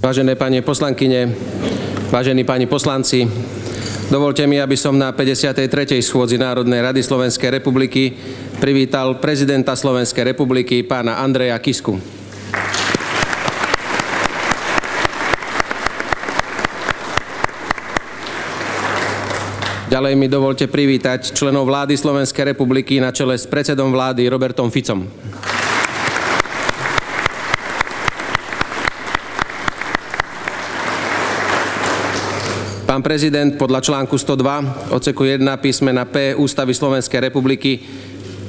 Vážené pani poslankyne, vážení páni poslanci, dovolte mi, aby som na 53. schôdzi Národnej rady Slovenskej republiky privítal prezidenta Slovenskej republiky, pána Andreja Kisku. Ďalej mi dovolte privítať členov vlády Slovenskej republiky na čele s predsedom vlády Robertom Ficom. Pán prezident podľa článku 102 odseku 1 písmena P Ústavy Slovenskej republiky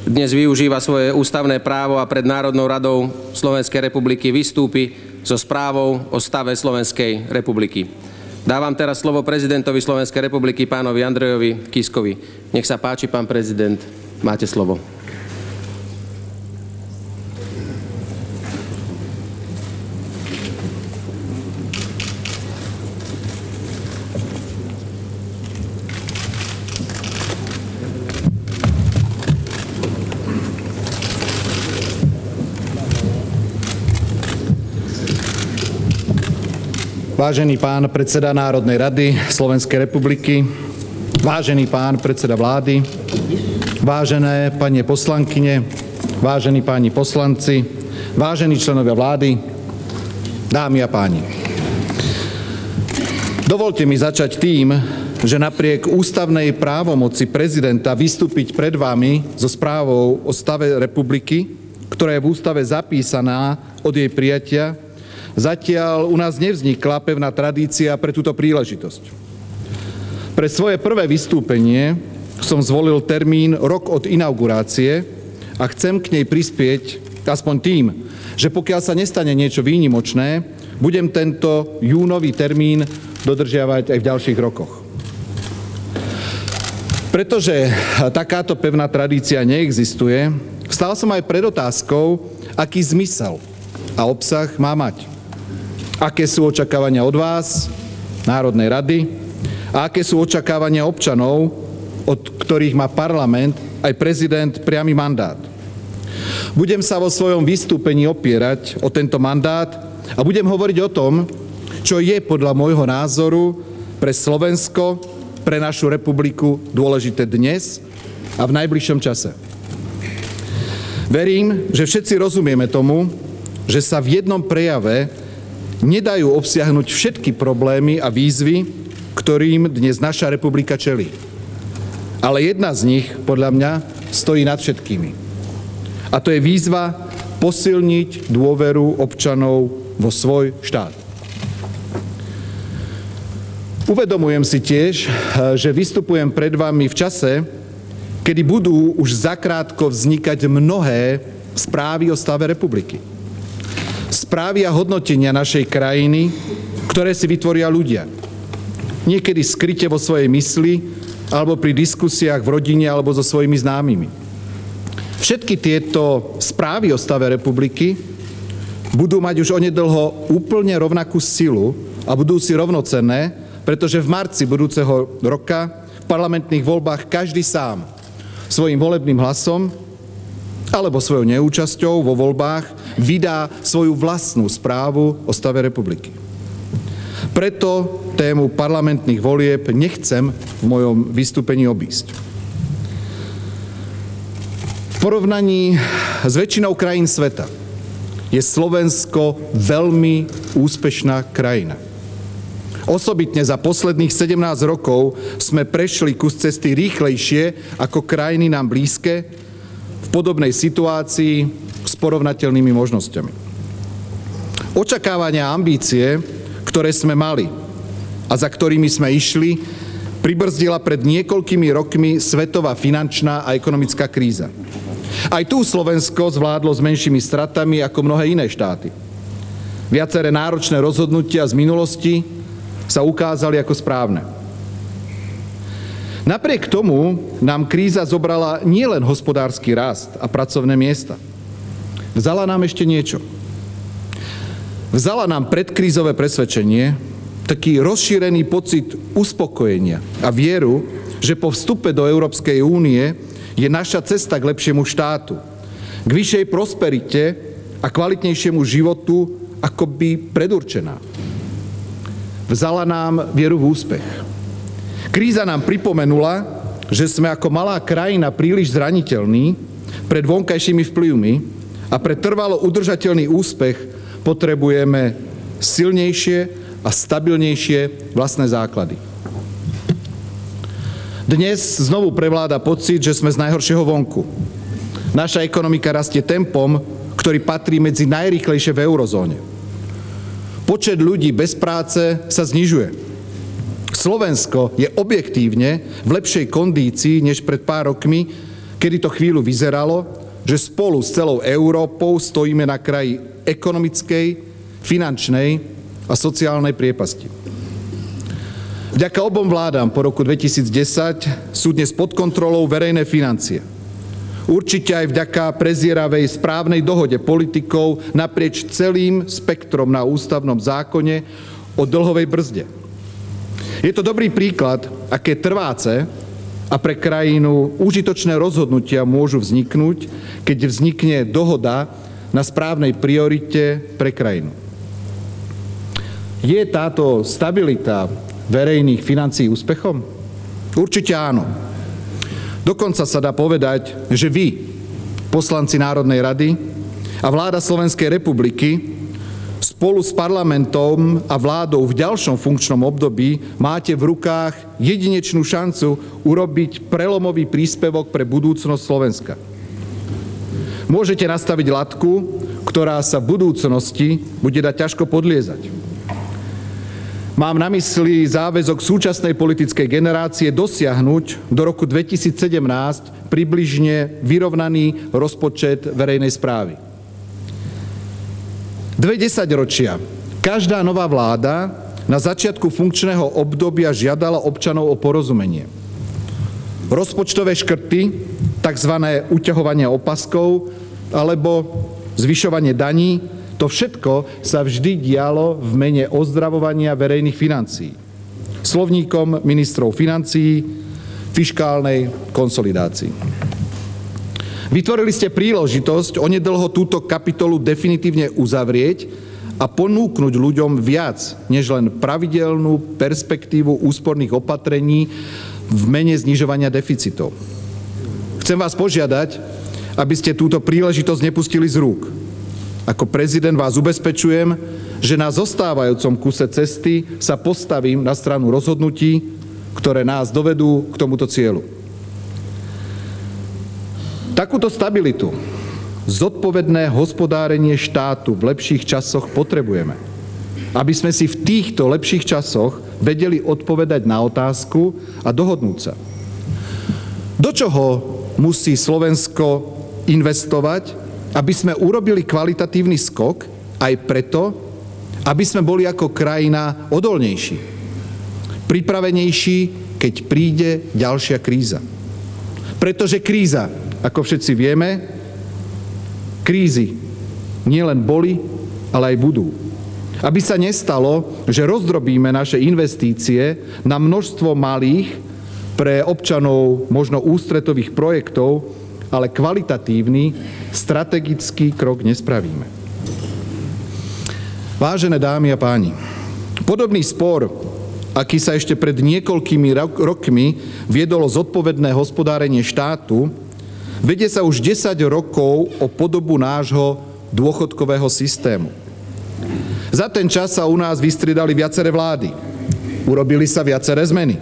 dnes využíva svoje ústavné právo a pred Národnou radou Slovenskej republiky vystúpi so správou o stave Slovenskej republiky. Dávam teraz slovo prezidentovi Slovenskej republiky, pánovi Andrejovi Kiskovi. Nech sa páči, pán prezident, máte slovo. Vážený pán predseda Národnej rady Slovenskej republiky, vážený pán predseda vlády, vážené pani poslankyne, vážení páni poslanci, vážení členovia vlády, dámy a páni. Dovolte mi začať tým, že napriek ústavnej právomoci prezidenta vystúpiť pred vami so správou o stave republiky, ktorá je v ústave zapísaná od jej prijatia, zatiaľ u nás nevznikla pevná tradícia pre túto príležitosť. Pre svoje prvé vystúpenie som zvolil termín rok od inaugurácie a chcem k nej prispieť aspoň tým, že pokiaľ sa nestane niečo výnimočné, budem tento júnový termín dodržiavať aj v ďalších rokoch. Pretože takáto pevná tradícia neexistuje, stál som aj pred otázkou, aký zmysel a obsah má mať. Aké sú očakávania od vás, Národnej rady, a aké sú očakávania občanov, od ktorých má parlament aj prezident priamy mandát. Budem sa vo svojom vystúpení opierať o tento mandát a budem hovoriť o tom, čo je podľa môjho názoru pre Slovensko, pre našu republiku dôležité dnes a v najbližšom čase. Verím, že všetci rozumieme tomu, že sa v jednom prejave nedajú obsiahnuť všetky problémy a výzvy, ktorým dnes naša republika čelí. Ale jedna z nich, podľa mňa, stojí nad všetkými. A to je výzva posilniť dôveru občanov vo svoj štát. Uvedomujem si tiež, že vystupujem pred vami v čase, kedy budú už zakrátko vznikať mnohé správy o stave republiky. Správy a hodnotenia našej krajiny, ktoré si vytvoria ľudia. Niekedy skryte vo svojej mysli, alebo pri diskusiách v rodine, alebo so svojimi známymi. Všetky tieto správy o stave republiky budú mať už onedlho úplne rovnakú silu a budú si rovnocenné, pretože v marci budúceho roka v parlamentných voľbách každý sám svojím volebným hlasom alebo svojou neúčasťou vo voľbách vydá svoju vlastnú správu o stave republiky. Preto tému parlamentných volieb nechcem v mojom vystúpení obísť. V porovnaní s väčšinou krajín sveta je Slovensko veľmi úspešná krajina. Osobitne za posledných 17 rokov sme prešli kus cesty rýchlejšie ako krajiny nám blízke, v podobnej situácii s porovnateľnými možnosťami. Očakávania a ambície, ktoré sme mali a za ktorými sme išli, pribrzdila pred niekoľkými rokmi svetová finančná a ekonomická kríza. Aj tu Slovensko zvládlo s menšími stratami ako mnohé iné štáty. Viaceré náročné rozhodnutia z minulosti sa ukázali ako správne. Napriek tomu nám kríza zobrala nielen hospodársky rast a pracovné miesta. Vzala nám ešte niečo. Vzala nám predkrízové presvedčenie, taký rozšírený pocit uspokojenia a vieru, že po vstupe do Európskej únie je naša cesta k lepšiemu štátu, k vyššej prosperite a kvalitnejšiemu životu akoby predurčená. Vzala nám vieru v úspech. Kríza nám pripomenula, že sme ako malá krajina príliš zraniteľní pred vonkajšími vplyvmi a pre trvalo udržateľný úspech potrebujeme silnejšie a stabilnejšie vlastné základy. Dnes znovu prevláda pocit, že sme z najhoršieho vonku. Naša ekonomika rastie tempom, ktorý patrí medzi najrýchlejšie v eurozóne. Počet ľudí bez práce sa znižuje. Slovensko je objektívne v lepšej kondícii než pred pár rokmi, kedy to chvíľu vyzeralo, že spolu s celou Európou stojíme na kraji ekonomickej, finančnej a sociálnej priepasti. Vďaka obom vládám po roku 2010 sú dnes pod kontrolou verejné financie. Určite aj vďaka prezieravej správnej dohode politikov naprieč celým spektrom na ústavnom zákone o dlhovej brzde. Je to dobrý príklad, aké trváce a pre krajinu užitočné rozhodnutia môžu vzniknúť, keď vznikne dohoda na správnej priorite pre krajinu. Je táto stabilita verejných financií úspechom? Určite áno. Dokonca sa dá povedať, že vy, poslanci Národnej rady a vláda Slovenskej republiky, spolu s parlamentom a vládou v ďalšom funkčnom období máte v rukách jedinečnú šancu urobiť prelomový príspevok pre budúcnosť Slovenska. Môžete nastaviť latku, ktorá sa v budúcnosti bude dať ťažko podliezať. Mám na mysli záväzok súčasnej politickej generácie dosiahnuť do roku 2017 približne vyrovnaný rozpočet verejnej správy. 2 desaťročia každá nová vláda na začiatku funkčného obdobia žiadala občanov o porozumenie. Rozpočtové škrty, takzvané uťahovanie opaskov alebo zvyšovanie daní, to všetko sa vždy dialo v mene ozdravovania verejných financií. Slovníkom ministrov financií, fiškálnej konsolidácii. Vytvorili ste príležitosť onedlho túto kapitolu definitívne uzavrieť a ponúknuť ľuďom viac, než len pravidelnú perspektívu úsporných opatrení v mene znižovania deficitov. Chcem vás požiadať, aby ste túto príležitosť nepustili z rúk. Ako prezident vás ubezpečujem, že na zostávajúcom kuse cesty sa postavím na stranu rozhodnutí, ktoré nás dovedú k tomuto cieľu. Takúto stabilitu, zodpovedné hospodárenie štátu v lepších časoch potrebujeme, aby sme si v týchto lepších časoch vedeli odpovedať na otázku a dohodnúť sa. Do čoho musí Slovensko investovať, aby sme urobili kvalitatívny skok, aj preto, aby sme boli ako krajina odolnejší, pripravenejší, keď príde ďalšia kríza. Pretože kríza, ako všetci vieme, krízy nielen boli, ale aj budú. Aby sa nestalo, že rozdrobíme naše investície na množstvo malých, pre občanov možno ústretových projektov, ale kvalitatívny, strategický krok nespravíme. Vážené dámy a páni, podobný spor, aký sa ešte pred niekoľkými rokmi viedolo zodpovedné hospodárenie štátu, vedie sa už 10 rokov o podobu nášho dôchodkového systému. Za ten čas sa u nás vystriedali viaceré vlády. Urobili sa viaceré zmeny.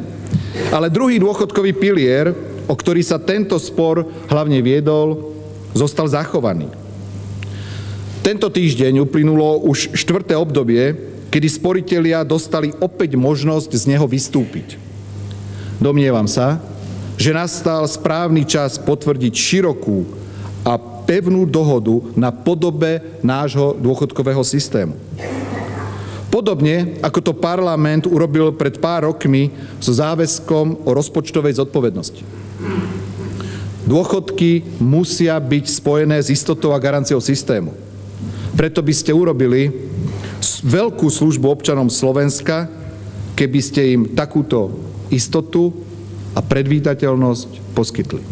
Ale druhý dôchodkový pilier, o ktorý sa tento spor hlavne viedol, zostal zachovaný. Tento týždeň uplynulo už 4. obdobie, kedy sporitelia dostali opäť možnosť z neho vystúpiť. Domnievam sa, že nastal správny čas potvrdiť širokú a pevnú dohodu na podobe nášho dôchodkového systému. Podobne, ako to parlament urobil pred pár rokmi so záväzkom o rozpočtovej zodpovednosti. Dôchodky musia byť spojené s istotou a garanciou systému. Preto by ste urobili veľkú službu občanom Slovenska, keby ste im takúto istotu a predvídateľnosť poskytli.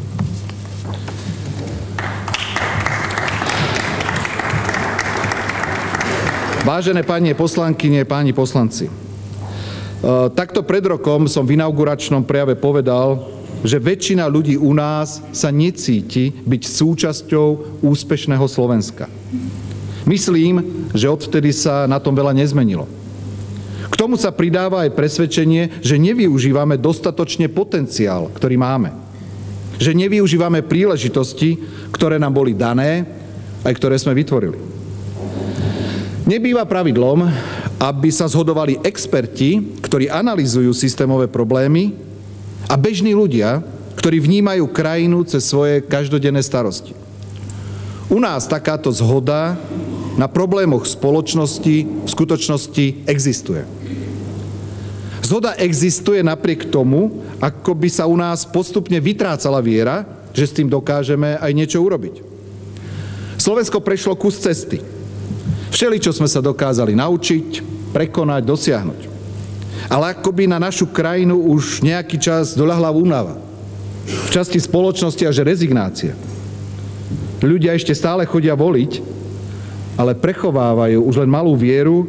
Vážené pani poslankyne, páni poslanci, Takto pred rokom som v inauguračnom prejave povedal, že väčšina ľudí u nás sa necíti byť súčasťou úspešného Slovenska. Myslím, že odvtedy sa na tom veľa nezmenilo. K tomu sa pridáva aj presvedčenie, že nevyužívame dostatočne potenciál, ktorý máme. Že nevyužívame príležitosti, ktoré nám boli dané, aj ktoré sme vytvorili. Nebýva pravidlom, aby sa zhodovali experti, ktorí analyzujú systémové problémy, a bežní ľudia, ktorí vnímajú krajinu cez svoje každodenné starosti. U nás takáto zhoda na problémoch spoločnosti v skutočnosti existuje. Zhoda existuje napriek tomu, ako by sa u nás postupne vytrácala viera, že s tým dokážeme aj niečo urobiť. Slovensko prešlo kus cesty. Všeličo sme sa dokázali naučiť, prekonať, dosiahnuť. Ale akoby na našu krajinu už nejaký čas doľahla únava. V časti spoločnosti až rezignácia. Ľudia ešte stále chodia voliť, ale prechovávajú už len malú vieru,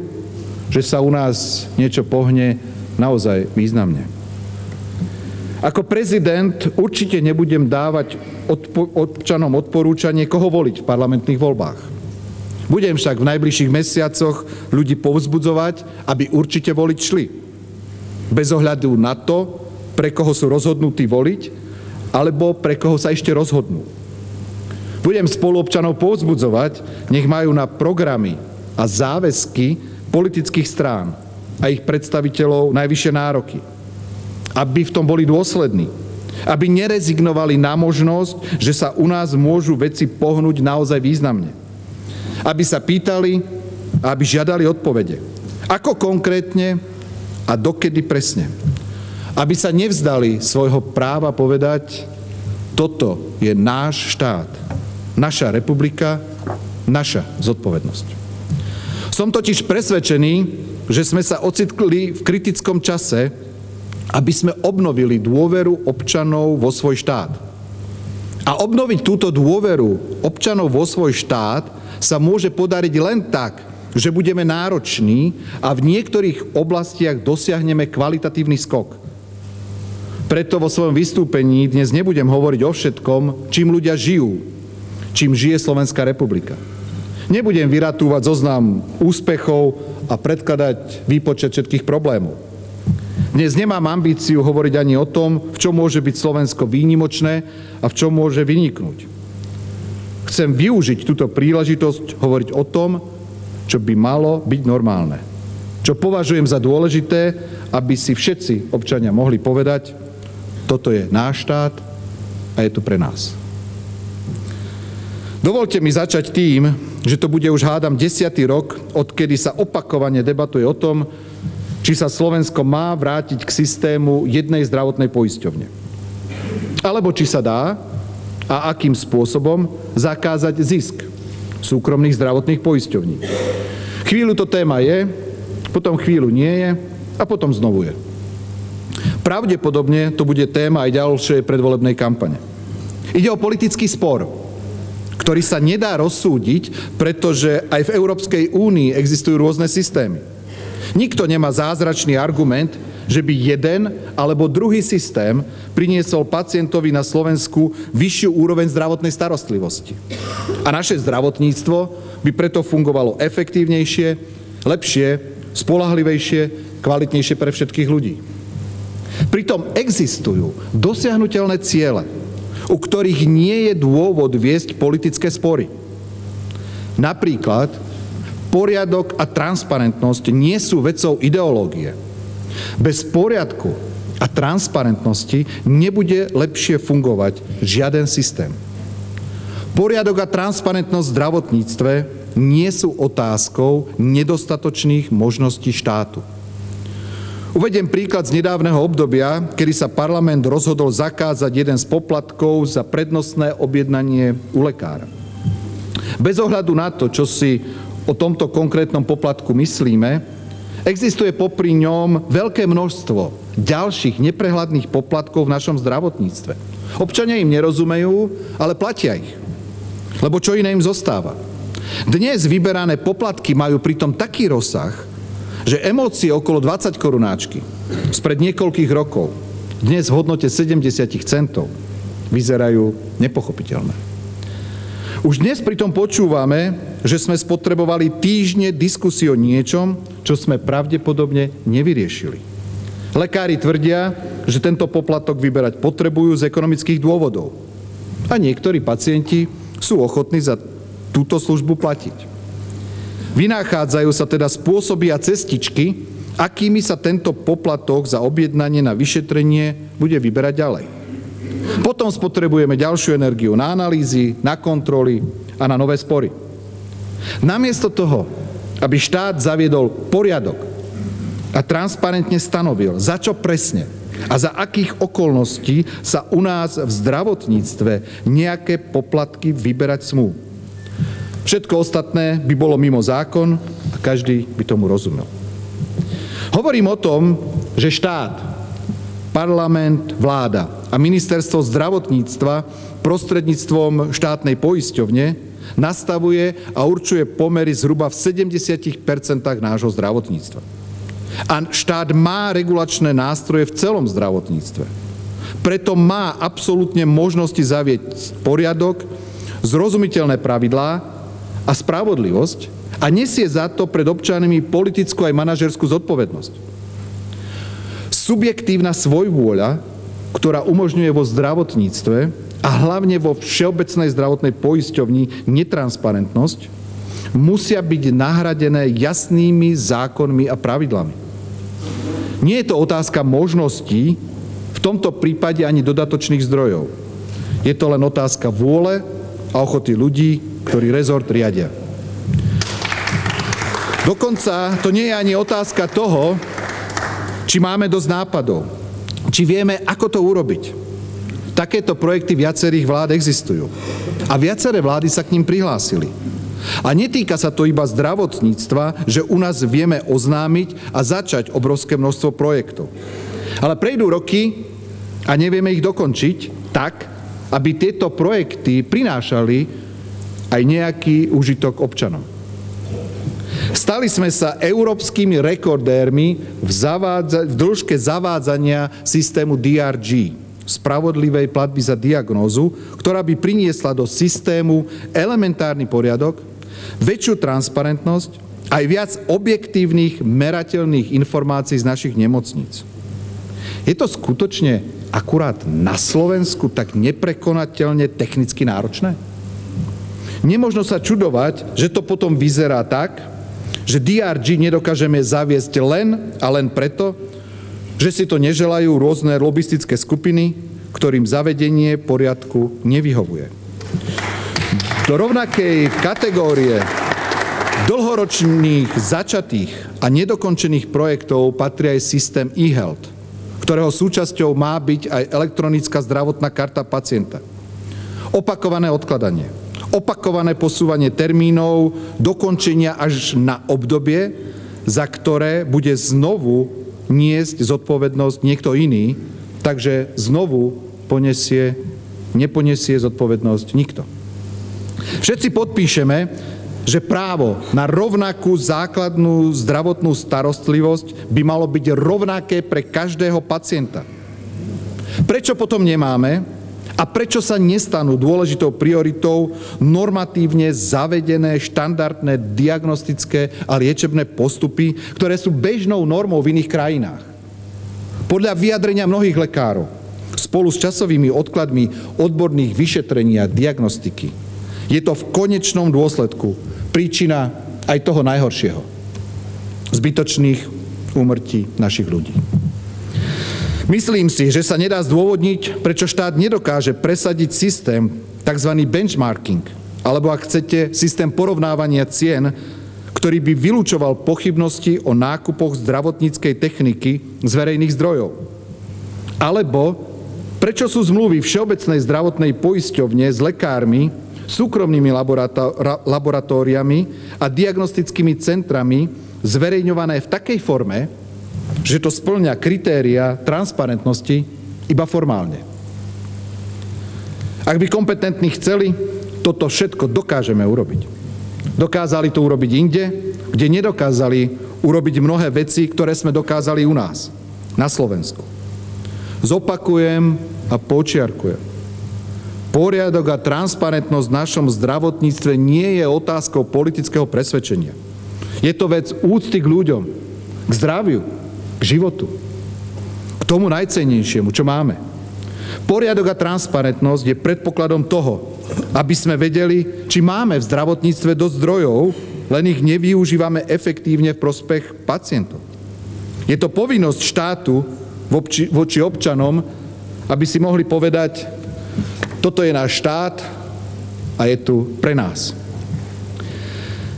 že sa u nás niečo pohne naozaj významne. Ako prezident určite nebudem dávať občanom odporúčanie, koho voliť v parlamentných voľbách. Budem však v najbližších mesiacoch ľudí povzbudzovať, aby určite voliť šli. Bez ohľadu na to, pre koho sú rozhodnutí voliť, alebo pre koho sa ešte rozhodnú. Budem spoluobčanov povzbudzovať, nech majú na programy a záväzky politických strán a ich predstaviteľov najvyššie nároky. Aby v tom boli dôslední. Aby nerezignovali na možnosť, že sa u nás môžu veci pohnúť naozaj významne. Aby sa pýtali a aby žiadali odpovede. Ako konkrétne a dokedy presne. Aby sa nevzdali svojho práva povedať, toto je náš štát, naša republika, naša zodpovednosť. Som totiž presvedčený, že sme sa ocitli v kritickom čase, aby sme obnovili dôveru občanov vo svoj štát. A obnoviť túto dôveru občanov vo svoj štát sa môže podariť len tak, že budeme nároční a v niektorých oblastiach dosiahneme kvalitatívny skok. Preto vo svojom vystúpení dnes nebudem hovoriť o všetkom, čím ľudia žijú, čím žije Slovenská republika. Nebudem vyratúvať zoznam úspechov a predkladať výpočet všetkých problémov. Dnes nemám ambíciu hovoriť ani o tom, v čom môže byť Slovensko výnimočné a v čom môže vyniknúť. Chcem využiť túto príležitosť hovoriť o tom, čo by malo byť normálne. Čo považujem za dôležité, aby si všetci občania mohli povedať, toto je náš štát a je tu pre nás. Dovolte mi začať tým, že to bude už hádam 10. rok, odkedy sa opakovane debatuje o tom, či sa Slovensko má vrátiť k systému jednej zdravotnej poisťovne. Alebo či sa dá a akým spôsobom zakázať zisk súkromných zdravotných poisťovní. Chvíľu to téma je, potom chvíľu nie je a potom znovu je. Pravdepodobne to bude téma aj ďalšej predvolebnej kampane. Ide o politický spor, ktorý sa nedá rozsúdiť, pretože aj v Európskej únii existujú rôzne systémy. Nikto nemá zázračný argument, že by jeden alebo druhý systém priniesol pacientovi na Slovensku vyššiu úroveň zdravotnej starostlivosti. A naše zdravotníctvo by preto fungovalo efektívnejšie, lepšie, spoľahlivejšie, kvalitnejšie pre všetkých ľudí. Pritom existujú dosiahnuteľné ciele, u ktorých nie je dôvod viesť politické spory. Napríklad, poriadok a transparentnosť nie sú vecou ideológie. Bez poriadku a transparentnosti nebude lepšie fungovať žiaden systém. Poriadok a transparentnosť v zdravotníctve nie sú otázkou nedostatočných možností štátu. Uvediem príklad z nedávneho obdobia, kedy sa parlament rozhodol zakázať jeden z poplatkov za prednostné objednanie u lekára. Bez ohľadu na to, čo si o tomto konkrétnom poplatku myslíme, existuje popri ňom veľké množstvo ďalších neprehľadných poplatkov v našom zdravotníctve. Občania im nerozumejú, ale platia ich. Lebo čo iné im zostáva? Dnes vyberané poplatky majú pritom taký rozsah, že emócie okolo 20 korunáčky spred niekoľkých rokov dnes v hodnote 70 centov vyzerajú nepochopiteľné. Už dnes pritom počúvame, že sme spotrebovali týždne diskusie o niečom, čo sme pravdepodobne nevyriešili. Lekári tvrdia, že tento poplatok vyberať potrebujú z ekonomických dôvodov. A niektorí pacienti sú ochotní za túto službu platiť. Vynachádzajú sa teda spôsoby a cestičky, akými sa tento poplatok za objednanie na vyšetrenie bude vyberať ďalej. Potom spotrebujeme ďalšiu energiu na analýzy, na kontroly a na nové spory. Namiesto toho, aby štát zaviedol poriadok a transparentne stanovil, za čo presne a za akých okolností sa u nás v zdravotníctve nejaké poplatky vyberať smú. Všetko ostatné by bolo mimo zákon a každý by tomu rozumel. Hovorím o tom, že štát, parlament, vláda a ministerstvo zdravotníctva prostredníctvom štátnej poisťovne nastavuje a určuje pomery zhruba v 70% nášho zdravotníctva. A štát má regulačné nástroje v celom zdravotníctve. Preto má absolútne možnosti zaviesť poriadok, zrozumiteľné pravidlá a spravodlivosť a nesie za to pred občanmi politickú aj manažerskú zodpovednosť. Subjektívna svojvôľa, ktorá umožňuje vo zdravotníctve a hlavne vo všeobecnej zdravotnej poisťovni netransparentnosť, musia byť nahradené jasnými zákonmi a pravidlami. Nie je to otázka možností, v tomto prípade ani dodatočných zdrojov. Je to len otázka vôle a ochoty ľudí, ktorí rezort riadia. Dokonca to nie je ani otázka toho, či máme dosť nápadov, či vieme, ako to urobiť. Takéto projekty viacerých vlád existujú. A viaceré vlády sa k ním prihlásili. A netýka sa to iba zdravotníctva, že u nás vieme oznámiť a začať obrovské množstvo projektov. Ale prejdú roky a nevieme ich dokončiť tak, aby tieto projekty prinášali aj nejaký úžitok občanom. Stali sme sa európskymi rekordérmi v dĺžke zavádzania systému DRG, spravodlivej platby za diagnózu, ktorá by priniesla do systému elementárny poriadok, väčšiu transparentnosť aj viac objektívnych, merateľných informácií z našich nemocníc. Je to skutočne akurát na Slovensku tak neprekonateľne technicky náročné? Nemožno sa čudovať, že to potom vyzerá tak, že DRG nedokážeme zaviesť len a len preto, že si to neželajú rôzne lobistické skupiny, ktorým zavedenie poriadku nevyhovuje. Do rovnakej kategórie dlhoročných začatých a nedokončených projektov patrí aj systém e-health, ktorého súčasťou má byť aj elektronická zdravotná karta pacienta. Opakované odkladanie, opakované posúvanie termínov, dokončenia až na obdobie, za ktoré bude znovu niesť zodpovednosť niekto iný, takže znovu neponiesie zodpovednosť nikto. Všetci podpíšeme, že právo na rovnakú základnú zdravotnú starostlivosť by malo byť rovnaké pre každého pacienta. Prečo potom nemáme a prečo sa nestanú dôležitou prioritou normatívne zavedené štandardné diagnostické a liečebné postupy, ktoré sú bežnou normou v iných krajinách? Podľa vyjadrenia mnohých lekárov, spolu s časovými odkladmi odborných vyšetrení a diagnostiky, je to v konečnom dôsledku príčina aj toho najhoršieho. Zbytočných úmrtí našich ľudí. Myslím si, že sa nedá zdôvodniť, prečo štát nedokáže presadiť systém tzv. Benchmarking, alebo ak chcete, systém porovnávania cien, ktorý by vylúčoval pochybnosti o nákupoch zdravotníckej techniky z verejných zdrojov. Alebo prečo sú zmluvy Všeobecnej zdravotnej poisťovne s lekármi, súkromnými laboratóriami a diagnostickými centrami zverejňované v takej forme, že to spĺňa kritéria transparentnosti iba formálne. Ak by kompetentní chceli, toto všetko dokážeme urobiť. Dokázali to urobiť inde, kde nedokázali urobiť mnohé veci, ktoré sme dokázali u nás, na Slovensku. Zopakujem a počiarkujem. Poriadok a transparentnosť v našom zdravotníctve nie je otázkou politického presvedčenia. Je to vec úcty k ľuďom, k zdraviu, k životu, k tomu najcennejšiemu, čo máme. Poriadok a transparentnosť je predpokladom toho, aby sme vedeli, či máme v zdravotníctve dosť zdrojov, len ich nevyužívame efektívne v prospech pacientov. Je to povinnosť štátu voči občanom, aby si mohli povedať, toto je náš štát a je tu pre nás.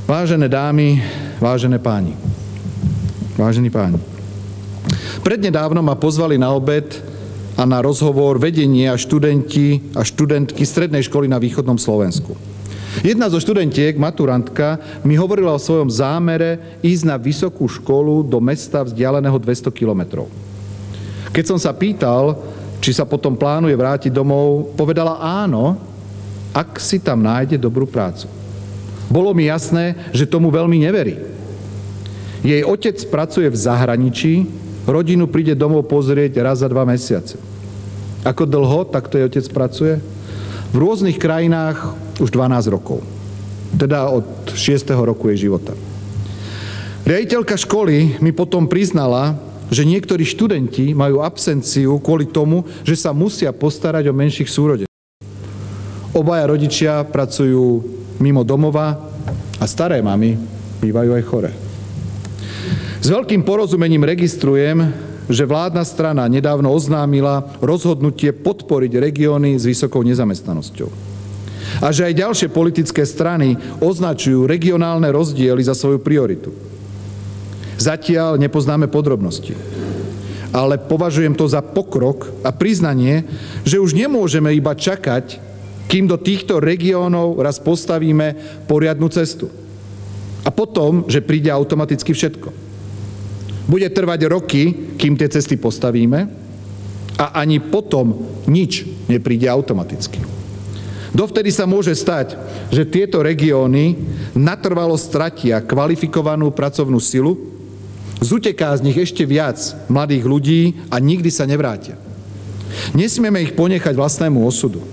Vážené dámy, vážení páni, prednedávno ma pozvali na obed a na rozhovor vedenie a študenti a študentky strednej školy na východnom Slovensku. Jedna zo študentiek, maturantka, mi hovorila o svojom zámere ísť na vysokú školu do mesta vzdialeného 200 kilometrov. Keď som sa pýtal, či sa potom plánuje vrátiť domov, povedala áno, ak si tam nájde dobrú prácu. Bolo mi jasné, že tomu veľmi neverí. Jej otec pracuje v zahraničí, rodinu príde domov pozrieť raz za 2 mesiace. Ako dlho takto jej otec pracuje? V rôznych krajinách už 12 rokov. Teda od 6. roku jej života. Riaditeľka školy mi potom priznala, že niektorí študenti majú absenciu kvôli tomu, že sa musia postarať o menších súrodencov. Obaja rodičia pracujú mimo domova a staré mamy bývajú aj choré. S veľkým porozumením registrujem, že vládna strana nedávno oznámila rozhodnutie podporiť regióny s vysokou nezamestnanosťou. A že aj ďalšie politické strany označujú regionálne rozdiely za svoju prioritu. Zatiaľ nepoznáme podrobnosti. Ale považujem to za pokrok a priznanie, že už nemôžeme iba čakať, kým do týchto regiónov raz postavíme poriadnu cestu. A potom, že príde automaticky všetko. Bude trvať roky, kým tie cesty postavíme a ani potom nič nepríde automaticky. Dovtedy sa môže stať, že tieto regióny natrvalo stratia kvalifikovanú pracovnú silu, zuteká z nich ešte viac mladých ľudí a nikdy sa nevrátia. Nesmieme ich ponechať vlastnému osudu.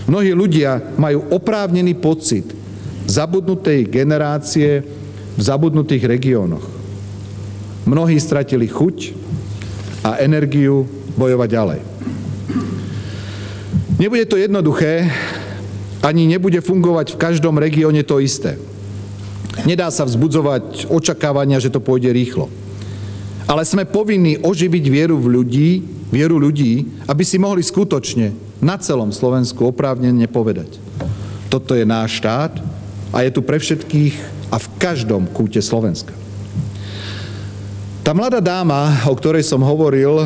Mnohí ľudia majú oprávnený pocit zabudnutej generácie v zabudnutých regiónoch. Mnohí stratili chuť a energiu bojovať ďalej. Nebude to jednoduché, ani nebude fungovať v každom regióne to isté. Nedá sa vzbudzovať očakávania, že to pôjde rýchlo. Ale sme povinní oživiť vieru ľudí, aby si mohli skutočne na celom Slovensku oprávnene povedať. Toto je náš štát a je tu pre všetkých a v každom kúte Slovenska. Tá mladá dáma, o ktorej som hovoril,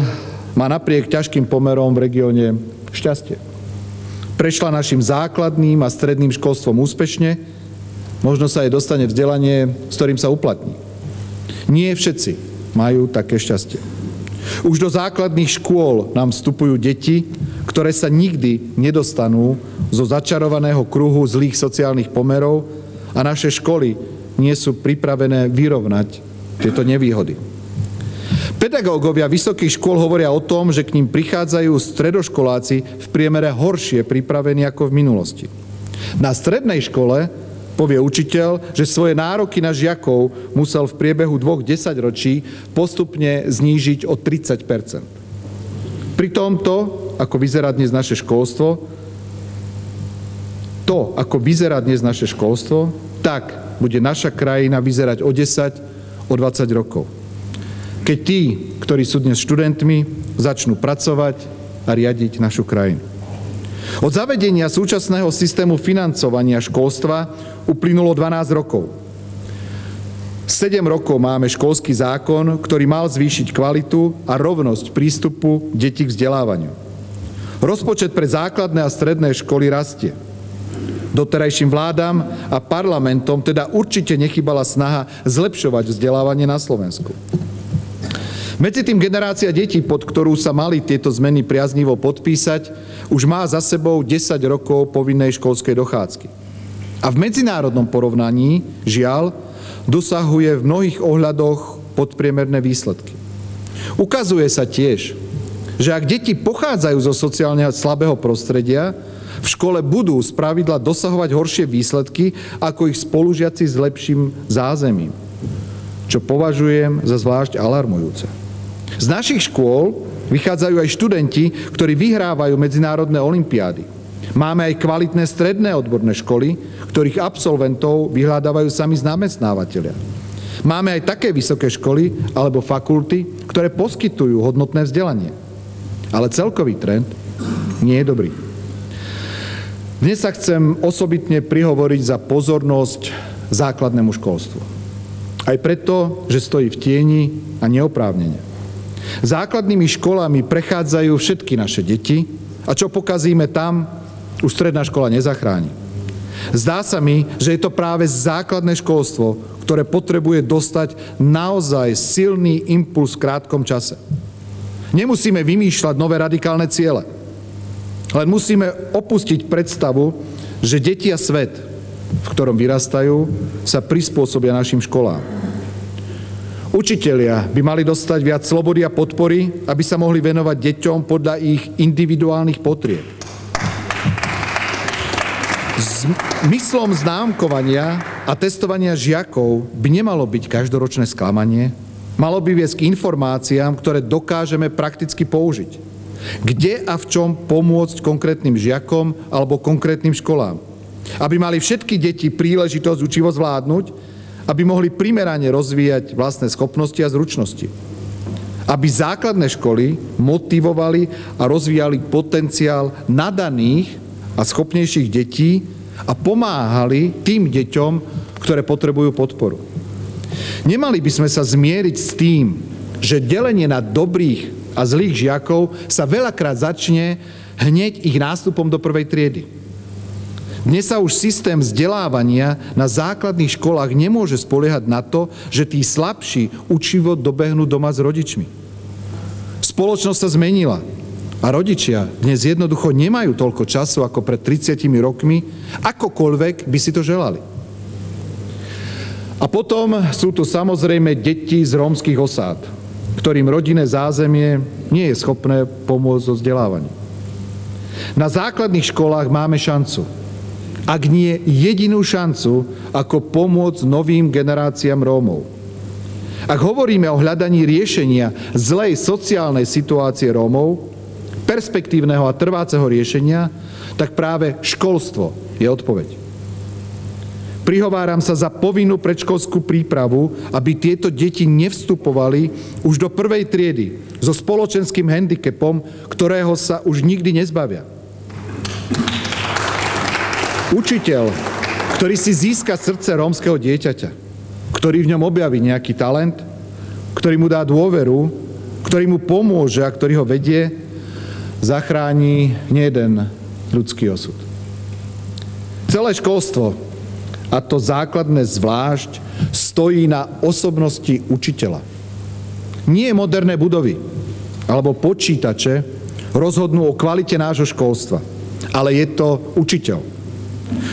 má napriek ťažkým pomerom v regióne šťastie. Prešla našim základným a stredným školstvom úspešne, možno sa jej dostane vzdelanie, s ktorým sa uplatní. Nie všetci majú také šťastie. Už do základných škôl nám vstupujú deti, ktoré sa nikdy nedostanú zo začarovaného kruhu zlých sociálnych pomerov a naše školy nie sú pripravené vyrovnať tieto nevýhody. Pedagógovia vysokých škôl hovoria o tom, že k ním prichádzajú stredoškoláci v priemere horšie pripravení ako v minulosti. Na strednej škole povie učiteľ, že svoje nároky na žiakov musel v priebehu 2 desaťročí postupne znížiť o 30%. Pri tomto, ako vyzerá dnes naše školstvo, tak bude naša krajina vyzerať o 10, o 20 rokov. Keď tí, ktorí sú dnes študentmi, začnú pracovať a riadiť našu krajinu. Od zavedenia súčasného systému financovania školstva uplynulo 12 rokov. 7 rokov máme školský zákon, ktorý mal zvýšiť kvalitu a rovnosť prístupu detí k vzdelávaniu. Rozpočet pre základné a stredné školy rastie. Doterajším vládam a parlamentom teda určite nechybala snaha zlepšovať vzdelávanie na Slovensku. Medzi tým generácia detí, pod ktorú sa mali tieto zmeny priaznivo podpísať, už má za sebou 10 rokov povinnej školskej dochádzky. A v medzinárodnom porovnaní, žiaľ, dosahuje v mnohých ohľadoch podpriemerné výsledky. Ukazuje sa tiež, že ak deti pochádzajú zo sociálne slabého prostredia, v škole budú spravidla dosahovať horšie výsledky ako ich spolužiaci s lepším zázemím, čo považujem za zvlášť alarmujúce. Z našich škôl vychádzajú aj študenti, ktorí vyhrávajú medzinárodné olympiády. Máme aj kvalitné stredné odborné školy, ktorých absolventov vyhľadávajú sami zamestnávateľia. Máme aj také vysoké školy alebo fakulty, ktoré poskytujú hodnotné vzdelanie. Ale celkový trend nie je dobrý. Dnes sa chcem osobitne prihovoriť za pozornosť základnému školstvu. Aj preto, že stojí v tieni a neoprávnene. Základnými školami prechádzajú všetky naše deti a čo pokazíme tam, už stredná škola nezachráni. Zdá sa mi, že je to práve základné školstvo, ktoré potrebuje dostať naozaj silný impuls v krátkom čase. Nemusíme vymýšľať nové radikálne ciele, len musíme opustiť predstavu, že deti a svet, v ktorom vyrastajú, sa prispôsobia našim školám. Učitelia by mali dostať viac slobody a podpory, aby sa mohli venovať deťom podľa ich individuálnych potrieb. Zmyslom známkovania a testovania žiakov by nemalo byť každoročné sklamanie, malo by viesť k informáciám, ktoré dokážeme prakticky použiť. Kde a v čom pomôcť konkrétnym žiakom alebo konkrétnym školám. Aby mali všetky deti príležitosť učivo zvládnuť, aby mohli primerane rozvíjať vlastné schopnosti a zručnosti. Aby základné školy motivovali a rozvíjali potenciál nadaných a schopnejších detí a pomáhali tým deťom, ktoré potrebujú podporu. Nemali by sme sa zmieriť s tým, že delenie na dobrých a zlých žiakov sa veľakrát začne hneď ich nástupom do prvej triedy. Dnes sa už systém vzdelávania na základných školách nemôže spoliehať na to, že tí slabší učivo dobehnú doma s rodičmi. Spoločnosť sa zmenila a rodičia dnes jednoducho nemajú toľko času ako pred 30 rokmi, akokoľvek by si to želali. A potom sú tu samozrejme deti z rómskych osád, ktorým rodinné zázemie nie je schopné pomôcť so vzdelávaním. Na základných školách máme šancu, ak nie jedinú šancu, ako pomôcť novým generáciám Rómov. Ak hovoríme o hľadaní riešenia zlej sociálnej situácie Rómov, perspektívneho a trváceho riešenia, tak práve školstvo je odpoveď. Prihováram sa za povinnú predškolskú prípravu, aby tieto deti nevstupovali už do prvej triedy so spoločenským handicapom, ktorého sa už nikdy nezbavia. Učiteľ, ktorý si získa srdce rómskeho dieťaťa, ktorý v ňom objaví nejaký talent, ktorý mu dá dôveru, ktorý mu pomôže a ktorý ho vedie, zachráni nejeden ľudský osud. Celé školstvo, a to základné zvlášť, stojí na osobnosti učiteľa. Nie moderné budovy alebo počítače rozhodnú o kvalite nášho školstva, ale je to učiteľ.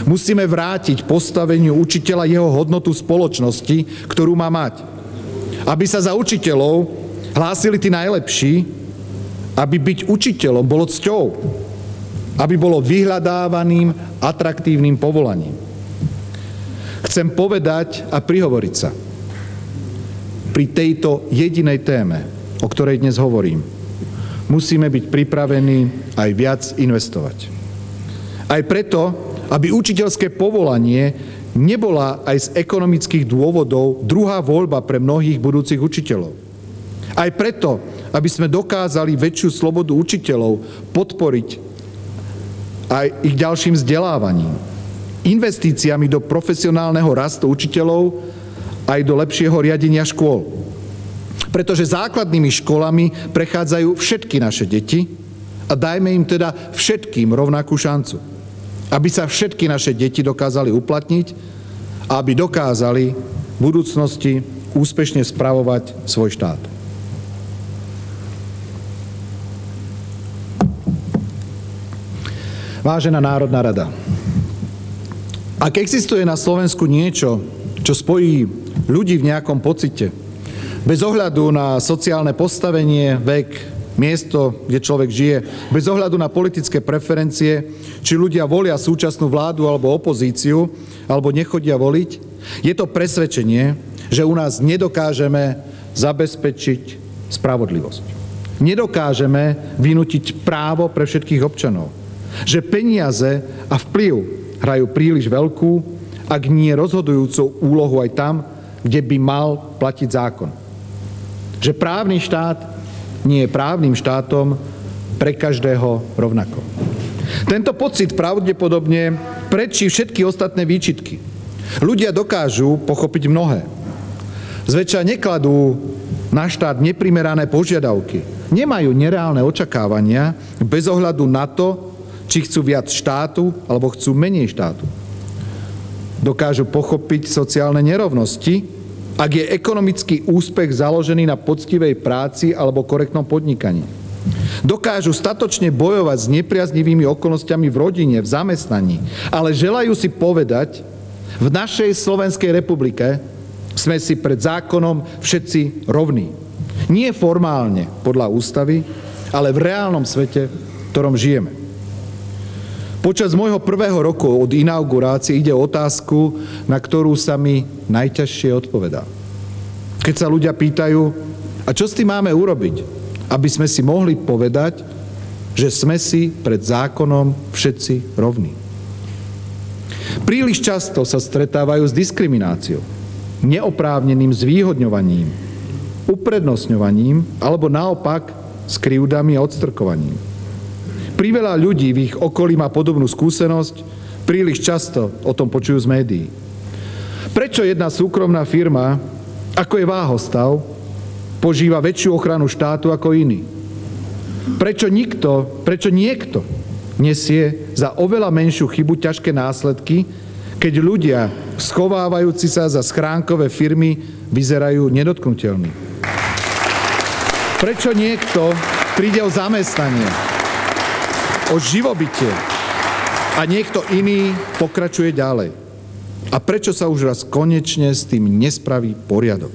Musíme vrátiť postaveniu učiteľa jeho hodnotu spoločnosti, ktorú má mať. Aby sa za učiteľov hlásili tí najlepší, aby byť učiteľom bolo cťou, aby bolo vyhľadávaným, atraktívnym povolaním. Chcem povedať a prihovoriť sa. Pri tejto jedinej téme, o ktorej dnes hovorím, musíme byť pripravení aj viac investovať. Aj preto, aby učiteľské povolanie nebola aj z ekonomických dôvodov druhá voľba pre mnohých budúcich učiteľov. Aj preto, aby sme dokázali väčšiu slobodu učiteľov podporiť aj ich ďalším vzdelávaním, investíciami do profesionálneho rastu učiteľov aj do lepšieho riadenia škôl. Pretože základnými školami prechádzajú všetky naše deti a dajme im teda všetkým rovnakú šancu. Aby sa všetky naše deti dokázali uplatniť a aby dokázali v budúcnosti úspešne spravovať svoj štát. Vážená Národná rada, ak existuje na Slovensku niečo, čo spojí ľudí v nejakom pocite. Bez ohľadu na sociálne postavenie, vek, miesto, kde človek žije, bez ohľadu na politické preferencie, či ľudia volia súčasnú vládu alebo opozíciu, alebo nechodia voliť, je to presvedčenie, že u nás nedokážeme zabezpečiť spravodlivosť. Nedokážeme vynútiť právo pre všetkých občanov. Že peniaze a vplyv hrajú príliš veľkú, ak nie rozhodujúcu úlohu aj tam, kde by mal platiť zákon. Že právny štát nie je právnym štátom pre každého rovnako. Tento pocit pravdepodobne prečí všetky ostatné výčitky. Ľudia dokážu pochopiť mnohé. Zväčša nekladú na štát neprimerané požiadavky. Nemajú nereálne očakávania bez ohľadu na to, či chcú viac štátu alebo chcú menej štátu. Dokážu pochopiť sociálne nerovnosti, ak je ekonomický úspech založený na poctivej práci alebo korektnom podnikaní. Dokážu statočne bojovať s nepriaznivými okolnostiami v rodine, v zamestnaní, ale želajú si povedať, v našej Slovenskej republike sme si pred zákonom všetci rovní. Nie formálne podľa ústavy, ale v reálnom svete, v ktorom žijeme. Počas môjho prvého roku od inaugurácie ide o otázku, na ktorú sa mi najťažšie odpovedá. Keď sa ľudia pýtajú, a čo s tým máme urobiť, aby sme si mohli povedať, že sme si pred zákonom všetci rovní. Príliš často sa stretávajú s diskrimináciou, neoprávneným zvýhodňovaním, uprednostňovaním alebo naopak s krivdami a odstrkovaním. Priveľa ľudí v ich okolí má podobnú skúsenosť, príliš často o tom počujú z médií. Prečo jedna súkromná firma, ako je Váhostav, požíva väčšiu ochranu štátu ako iný? Prečo niekto nesie za oveľa menšiu chybu ťažké následky, keď ľudia schovávajúci sa za schránkové firmy vyzerajú nedotknuteľní? Prečo niekto príde o zamestnanie, o živobytie a niekto iný pokračuje ďalej? A prečo sa už raz konečne s tým nespraví poriadok?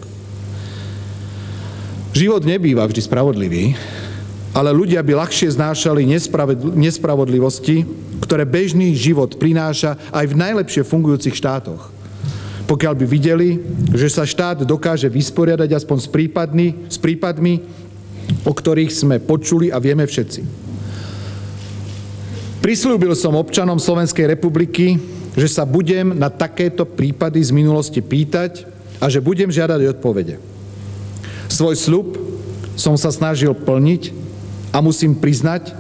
Život nebýva vždy spravodlivý, ale ľudia by ľahšie znášali nespravodlivosti, ktoré bežný život prináša aj v najlepšie fungujúcich štátoch. Pokiaľ by videli, že sa štát dokáže vysporiadať aspoň s prípadmi, o ktorých sme počuli a vieme všetci. Prisľúbil som občanom Slovenskej republiky, že sa budem na takéto prípady z minulosti pýtať a že budem žiadať odpovede. Svoj sľub som sa snažil plniť a musím priznať,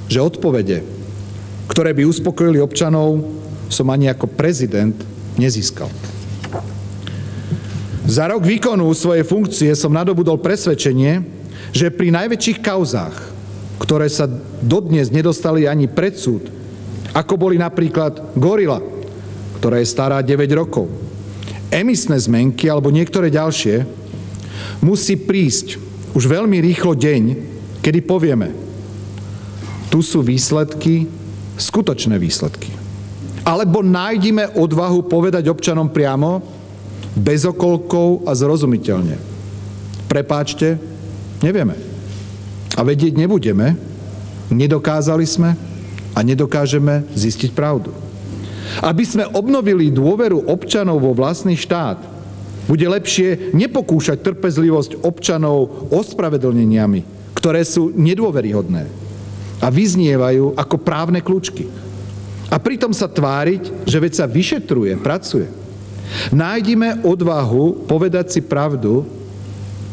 že odpovede, ktoré by uspokojili občanov, som ani ako prezident nezískal. Za rok výkonu svojej funkcie som nadobudol presvedčenie, že pri najväčších kauzách, ktoré sa dodnes nedostali ani pred súd, ako boli napríklad Gorila, ktorá je stará 9 rokov, emisné zmenky alebo niektoré ďalšie, musí prísť už veľmi rýchlo deň, kedy povieme, tu sú výsledky, skutočné výsledky. Alebo nájdime odvahu povedať občanom priamo, bez okolkov a zrozumiteľne. Prepáčte, nevieme. A vedieť nebudeme, nedokázali sme a nedokážeme zistiť pravdu. Aby sme obnovili dôveru občanov vo vlastný štát, bude lepšie nepokúšať trpezlivosť občanov ospravedlneniami, ktoré sú nedôveryhodné a vyznievajú ako právne kľúčky. A pritom sa tváriť, že veď sa vyšetruje, pracuje. Nájdime odvahu povedať si pravdu,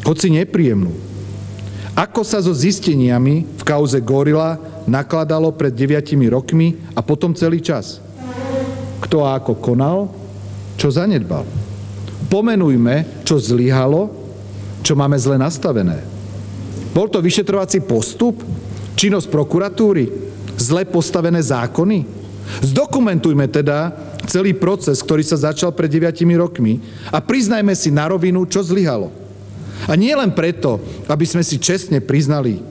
hoci nepríjemnú. Ako sa so zisteniami v kauze Gorila nakladalo pred 9 rokmi a potom celý čas? Kto a ako konal, čo zanedbal? Pomenujme, čo zlyhalo, čo máme zle nastavené. Bol to vyšetrovací postup? Činnosť prokuratúry? Zle postavené zákony? Zdokumentujme teda celý proces, ktorý sa začal pred 9 rokmi a priznajme si na rovinu, čo zlyhalo. A nie len preto, aby sme si čestne priznali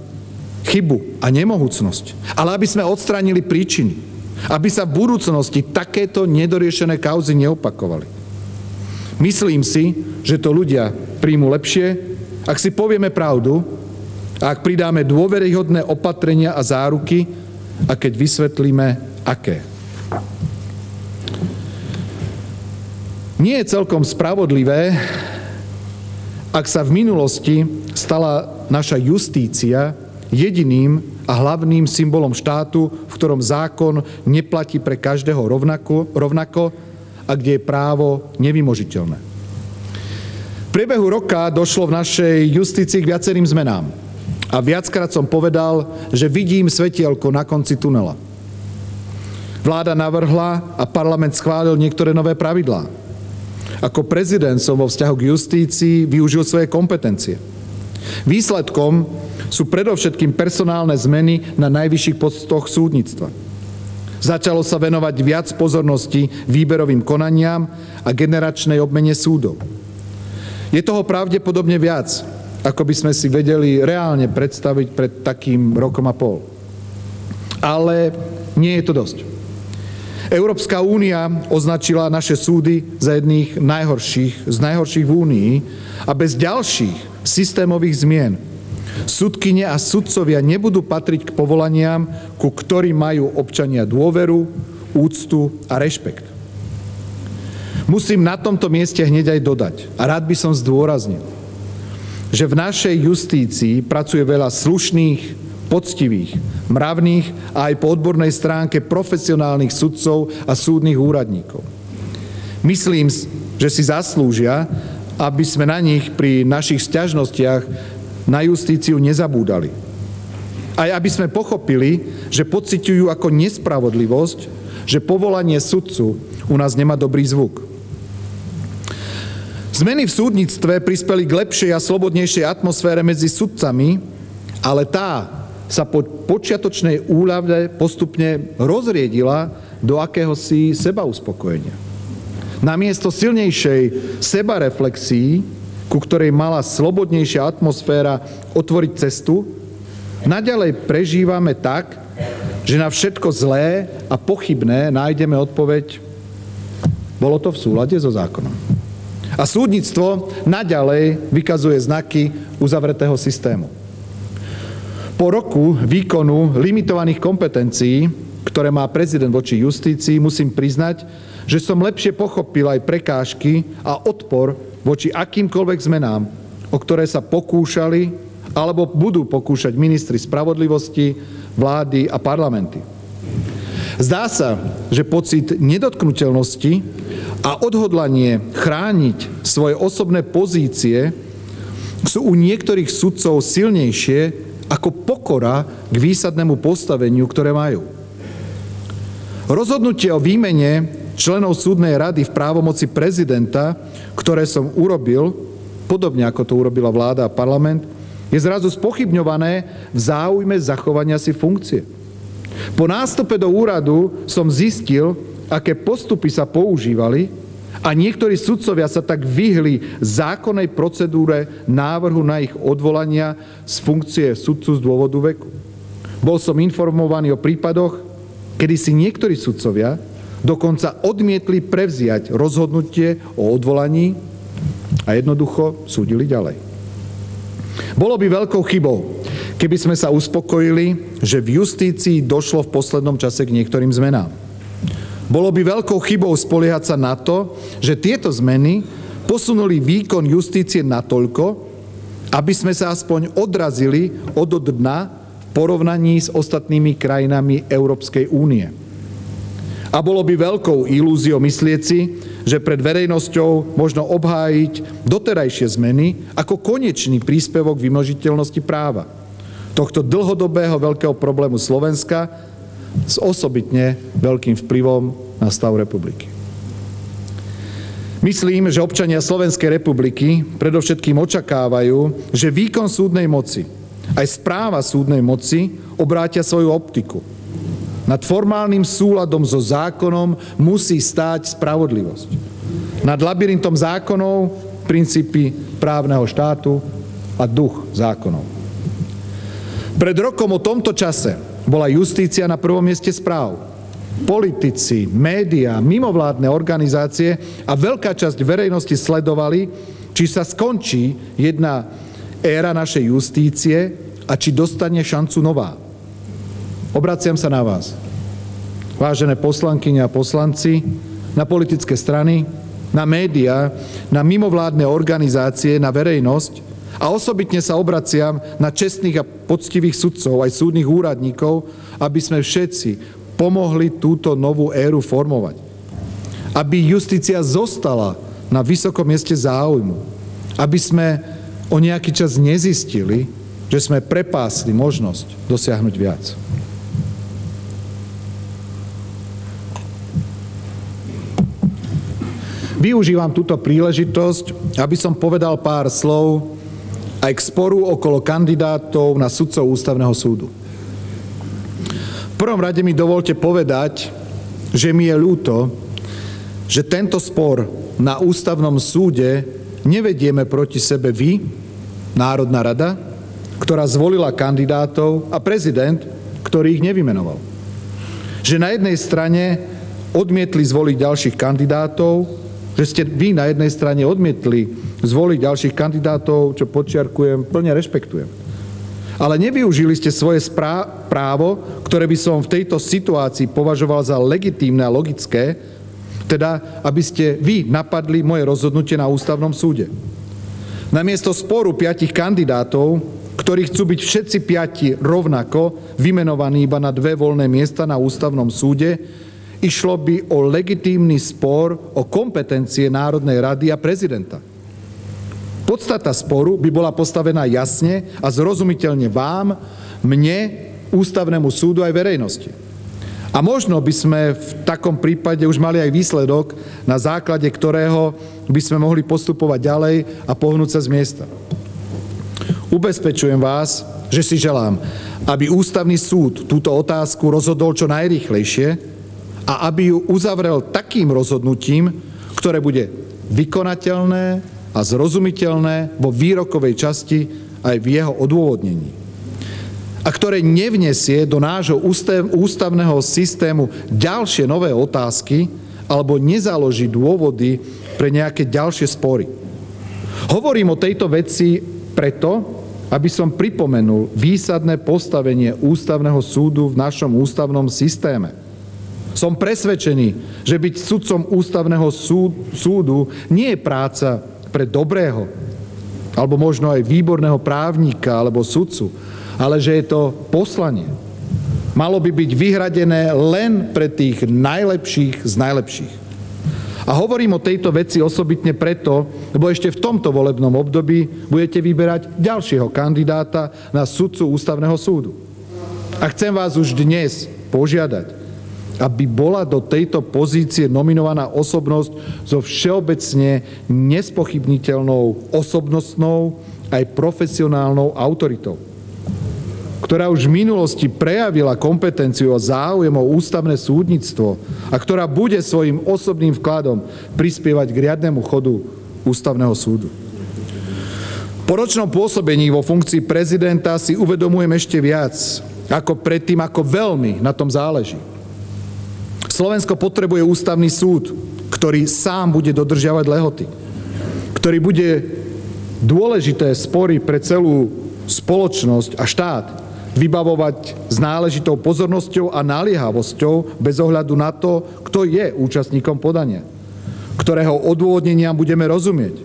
chybu a nemohúcnosť, ale aby sme odstránili príčiny, aby sa v budúcnosti takéto nedoriešené kauzy neopakovali. Myslím si, že to ľudia príjmu lepšie, ak si povieme pravdu a ak pridáme dôveryhodné opatrenia a záruky a keď vysvetlíme, aké. Nie je celkom spravodlivé, ak sa v minulosti stala naša justícia jediným a hlavným symbolom štátu, v ktorom zákon neplatí pre každého rovnako a kde je právo nevymožiteľné. V priebehu roka došlo v našej justícii k viacerým zmenám a viackrát som povedal, že vidím svetielko na konci tunela. Vláda navrhla a parlament schválil niektoré nové pravidlá. Ako prezident som vo vzťahu k justícii využil svoje kompetencie. Výsledkom sú predovšetkým personálne zmeny na najvyšších postoch súdnictva. Začalo sa venovať viac pozornosti výberovým konaniam a generačnej obmene súdov. Je toho pravdepodobne viac, ako by sme si vedeli reálne predstaviť pred takým rokom a pol. Ale nie je to dosť. Európska únia označila naše súdy za jedných z najhorších v Únii a bez ďalších systémových zmien sudkyne a sudcovia nebudú patriť k povolaniam, ku ktorým majú občania dôveru, úctu a rešpekt. Musím na tomto mieste hneď aj dodať, a rád by som zdôraznil, že v našej justícii pracuje veľa slušných, poctivých, mravných a aj po odbornej stránke profesionálnych sudcov a súdnych úradníkov. Myslím, že si zaslúžia, aby sme na nich pri našich sťažnostiach na justíciu nezabúdali. Aj aby sme pochopili, že pociťujú ako nespravodlivosť, že povolanie sudcu u nás nemá dobrý zvuk. Zmeny v súdnictve prispeli k lepšej a slobodnejšej atmosfére medzi sudcami, ale tá sa po počiatočnej úľave postupne rozriedila do akéhosi sebauspokojenia. Namiesto silnejšej sebareflexii, ku ktorej mala slobodnejšia atmosféra otvoriť cestu, naďalej prežívame tak, že na všetko zlé a pochybné nájdeme odpoveď: bolo to v súlade so zákonom. A súdnictvo naďalej vykazuje znaky uzavretého systému. Po roku výkonu limitovaných kompetencií, ktoré má prezident voči justícii, musím priznať, že som lepšie pochopil aj prekážky a odpor voči akýmkoľvek zmenám, o ktoré sa pokúšali alebo budú pokúšať ministri spravodlivosti, vlády a parlamenty. Zdá sa, že pocit nedotknuteľnosti a odhodlanie chrániť svoje osobné pozície sú u niektorých sudcov silnejšie ako pokora k výsadnému postaveniu, ktoré majú. Rozhodnutie o výmene členov súdnej rady v právomoci prezidenta, ktoré som urobil, podobne ako to urobila vláda a parlament, je zrazu spochybňované v záujme zachovania si funkcie. Po nástupe do úradu som zistil, aké postupy sa používali a niektorí sudcovia sa tak vyhli zákonnej procedúre návrhu na ich odvolania z funkcie sudcu z dôvodu veku. Bol som informovaný o prípadoch, kedy si niektorí sudcovia dokonca odmietli prevziať rozhodnutie o odvolaní a jednoducho súdili ďalej. Bolo by veľkou chybou, keby sme sa uspokojili, že v justícii došlo v poslednom čase k niektorým zmenám. Bolo by veľkou chybou spoliehať sa na to, že tieto zmeny posunuli výkon justície natoľko, aby sme sa aspoň odrazili od dna v porovnaní s ostatnými krajinami Európskej únie. A bolo by veľkou ilúziou myslieť si, že pred verejnosťou možno obhájiť doterajšie zmeny ako konečný príspevok vymožiteľnosti práva, tohto dlhodobého veľkého problému Slovenska, s osobitne veľkým vplyvom na stav republiky. Myslím, že občania Slovenskej republiky predovšetkým očakávajú, že výkon súdnej moci, aj správa súdnej moci obrátia svoju optiku. Nad formálnym súladom so zákonom musí stáť spravodlivosť. Nad labyrintom zákonov princípy právneho štátu a duch zákonov. Pred rokom o tomto čase bola justícia na prvom mieste správ. Politici, médiá, mimovládne organizácie a veľká časť verejnosti sledovali, či či sa skončí jedna éra našej justície a či dostane šancu nová. Obraciam sa na vás, vážené poslankyne a poslanci, na politické strany, na médiá, na mimovládne organizácie, na verejnosť a osobitne sa obraciam na čestných a poctivých sudcov aj súdnych úradníkov, aby sme všetci pomohli túto novú éru formovať. Aby justícia zostala na vysokom mieste záujmu. Aby sme o nejaký čas nezistili, že sme prepásli možnosť dosiahnuť viac. Využívam túto príležitosť, aby som povedal pár slov aj k sporu okolo kandidátov na sudcov Ústavného súdu. V prvom rade mi dovolte povedať, že mi je ľúto, že tento spor na Ústavnom súde nevedieme proti sebe vy, Národná rada, ktorá zvolila kandidátov, a prezident, ktorý ich nevymenoval. Že na jednej strane odmietli zvoliť ďalších kandidátov, že ste vy na jednej strane odmietli zvoliť ďalších kandidátov, čo podčiarkujem, plne rešpektujem. Ale nevyužili ste svoje právo, ktoré by som v tejto situácii považoval za legitímne a logické, teda aby ste vy napadli moje rozhodnutie na Ústavnom súde. Namiesto sporu 5 kandidátov, ktorí chcú byť všetci 5 rovnako vymenovaní iba na 2 voľné miesta na Ústavnom súde, išlo by o legitímny spor o kompetencie Národnej rady a prezidenta. Podstata sporu by bola postavená jasne a zrozumiteľne vám, mne, Ústavnému súdu aj verejnosti. A možno by sme v takom prípade už mali aj výsledok, na základe ktorého by sme mohli postupovať ďalej a pohnúť sa z miesta. Ubezpečujem vás, že si želám, aby Ústavný súd túto otázku rozhodol čo najrýchlejšie a aby ju uzavrel takým rozhodnutím, ktoré bude vykonateľné a zrozumiteľné vo výrokovej časti aj v jeho odôvodnení. A ktoré nevnesie do nášho ústavného systému ďalšie nové otázky alebo nezaloží dôvody pre nejaké ďalšie spory. Hovorím o tejto veci preto, aby som pripomenul výsadné postavenie Ústavného súdu v našom ústavnom systéme. Som presvedčený, že byť sudcom Ústavného súdu nie je práca pre dobrého, alebo možno aj výborného právnika alebo sudcu, ale že je to poslanie. Malo by byť vyhradené len pre tých najlepších z najlepších. A hovorím o tejto veci osobitne preto, lebo ešte v tomto volebnom období budete vyberať ďalšieho kandidáta na sudcu Ústavného súdu. A chcem vás už dnes požiadať, aby bola do tejto pozície nominovaná osobnosť so všeobecne nespochybniteľnou osobnostnou aj profesionálnou autoritou, ktorá už v minulosti prejavila kompetenciu a záujem o ústavné súdnictvo a ktorá bude svojim osobným vkladom prispievať k riadnemu chodu Ústavného súdu. Po ročnom pôsobení vo funkcii prezidenta si uvedomujem ešte viac ako predtým, ako veľmi na tom záleží. Slovensko potrebuje Ústavný súd, ktorý sám bude dodržiavať lehoty, ktorý bude dôležité spory pre celú spoločnosť a štát vybavovať s náležitou pozornosťou a naliehavosťou bez ohľadu na to, kto je účastníkom podania, ktorého odôvodneniam budeme rozumieť,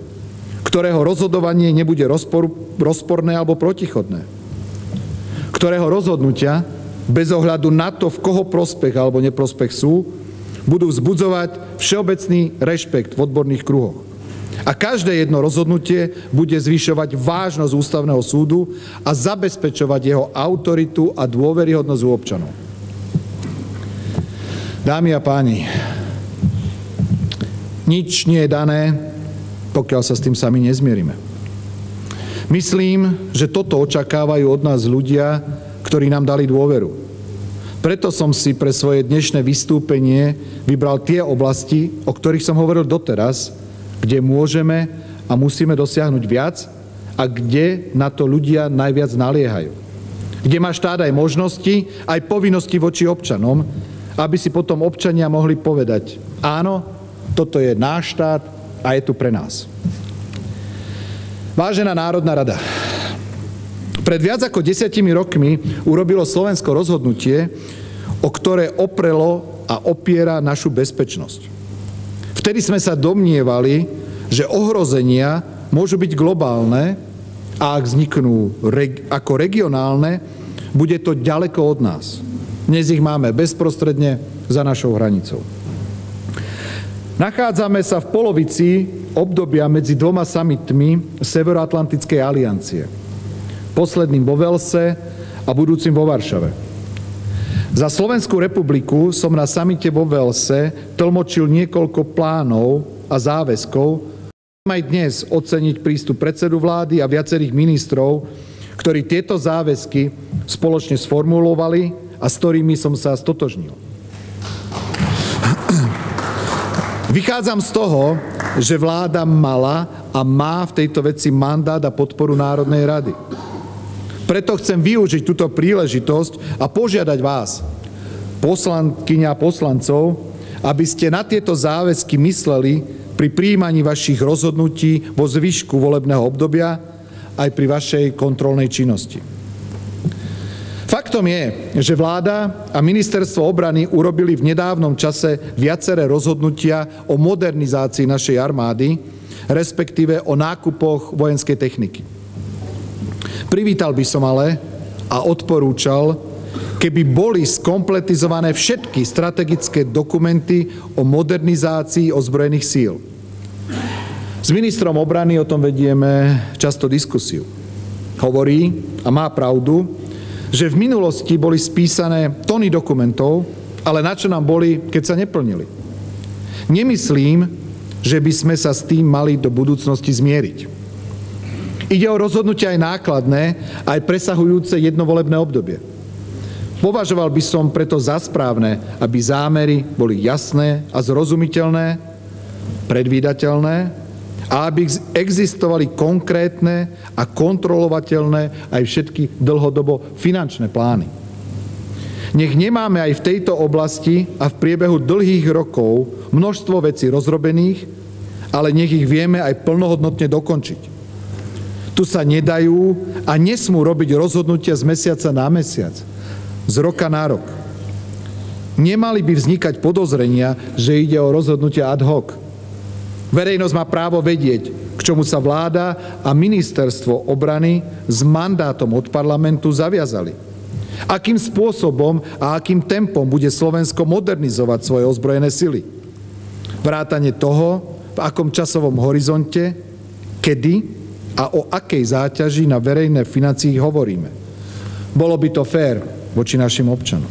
ktorého rozhodovanie nebude rozporné alebo protichodné, ktorého rozhodnutia bez ohľadu na to, v koho prospech alebo neprospech sú, budú vzbudzovať všeobecný rešpekt v odborných kruhoch. A každé jedno rozhodnutie bude zvyšovať vážnosť Ústavného súdu a zabezpečovať jeho autoritu a dôveryhodnosť u občanov. Dámy a páni, nič nie je dané, pokiaľ sa s tým sami nezmierime. Myslím, že toto očakávajú od nás ľudia, ktorí nám dali dôveru. Preto som si pre svoje dnešné vystúpenie vybral tie oblasti, o ktorých som hovoril doteraz, kde môžeme a musíme dosiahnuť viac a kde na to ľudia najviac naliehajú. Kde má štát aj možnosti, aj povinnosti voči občanom, aby si potom občania mohli povedať: áno, toto je náš štát a je tu pre nás. Vážená Národná rada, pred viac ako 10 rokmi urobilo Slovensko rozhodnutie, o ktoré oprelo a opiera našu bezpečnosť. Vtedy sme sa domnievali, že ohrozenia môžu byť globálne a ak vzniknú ako regionálne, bude to ďaleko od nás. Dnes ich máme bezprostredne za našou hranicou. Nachádzame sa v polovici obdobia medzi dvoma summitmi Severoatlantickej aliancie. Posledným vo Velse a budúcim vo Varšave. Za Slovenskú republiku som na samite vo Velse tlmočil niekoľko plánov a záväzkov. Chcem aj dnes oceniť prístup predsedu vlády a viacerých ministrov, ktorí tieto záväzky spoločne sformulovali a s ktorými som sa stotožnil. Vychádzam z toho, že vláda mala a má v tejto veci mandát a podporu Národnej rady. Preto chcem využiť túto príležitosť a požiadať vás, poslankyňa a poslancov, aby ste na tieto záväzky mysleli pri prijímaní vašich rozhodnutí vo zvyšku volebného obdobia aj pri vašej kontrolnej činnosti. Faktom je, že vláda a ministerstvo obrany urobili v nedávnom čase viaceré rozhodnutia o modernizácii našej armády, respektíve o nákupoch vojenskej techniky. Privítal by som ale a odporúčal, keby boli skompletizované všetky strategické dokumenty o modernizácii ozbrojených síl. S ministrom obrany o tom vedieme často diskusiu. Hovorí, a má pravdu, že v minulosti boli spísané tony dokumentov, ale na čo nám boli, keď sa neplnili. Nemyslím, že by sme sa s tým mali do budúcnosti zmieriť. Ide o rozhodnutia aj nákladné, aj presahujúce jedno volebné obdobie. Považoval by som preto za správne, aby zámery boli jasné a zrozumiteľné, predvídateľné a aby existovali konkrétne a kontrolovateľné aj všetky dlhodobo finančné plány. Nech nemáme aj v tejto oblasti a v priebehu dlhých rokov množstvo vecí rozrobených, ale nech ich vieme aj plnohodnotne dokončiť. Tu sa nedajú a nesmú robiť rozhodnutia z mesiaca na mesiac, z roka na rok. Nemali by vznikať podozrenia, že ide o rozhodnutia ad hoc. Verejnosť má právo vedieť, k čomu sa vláda a ministerstvo obrany s mandátom od parlamentu zaviazali. Akým spôsobom a akým tempom bude Slovensko modernizovať svoje ozbrojené sily. Vrátane toho, v akom časovom horizonte, kedy a o akej záťaži na verejné financie hovoríme. Bolo by to fér voči našim občanom.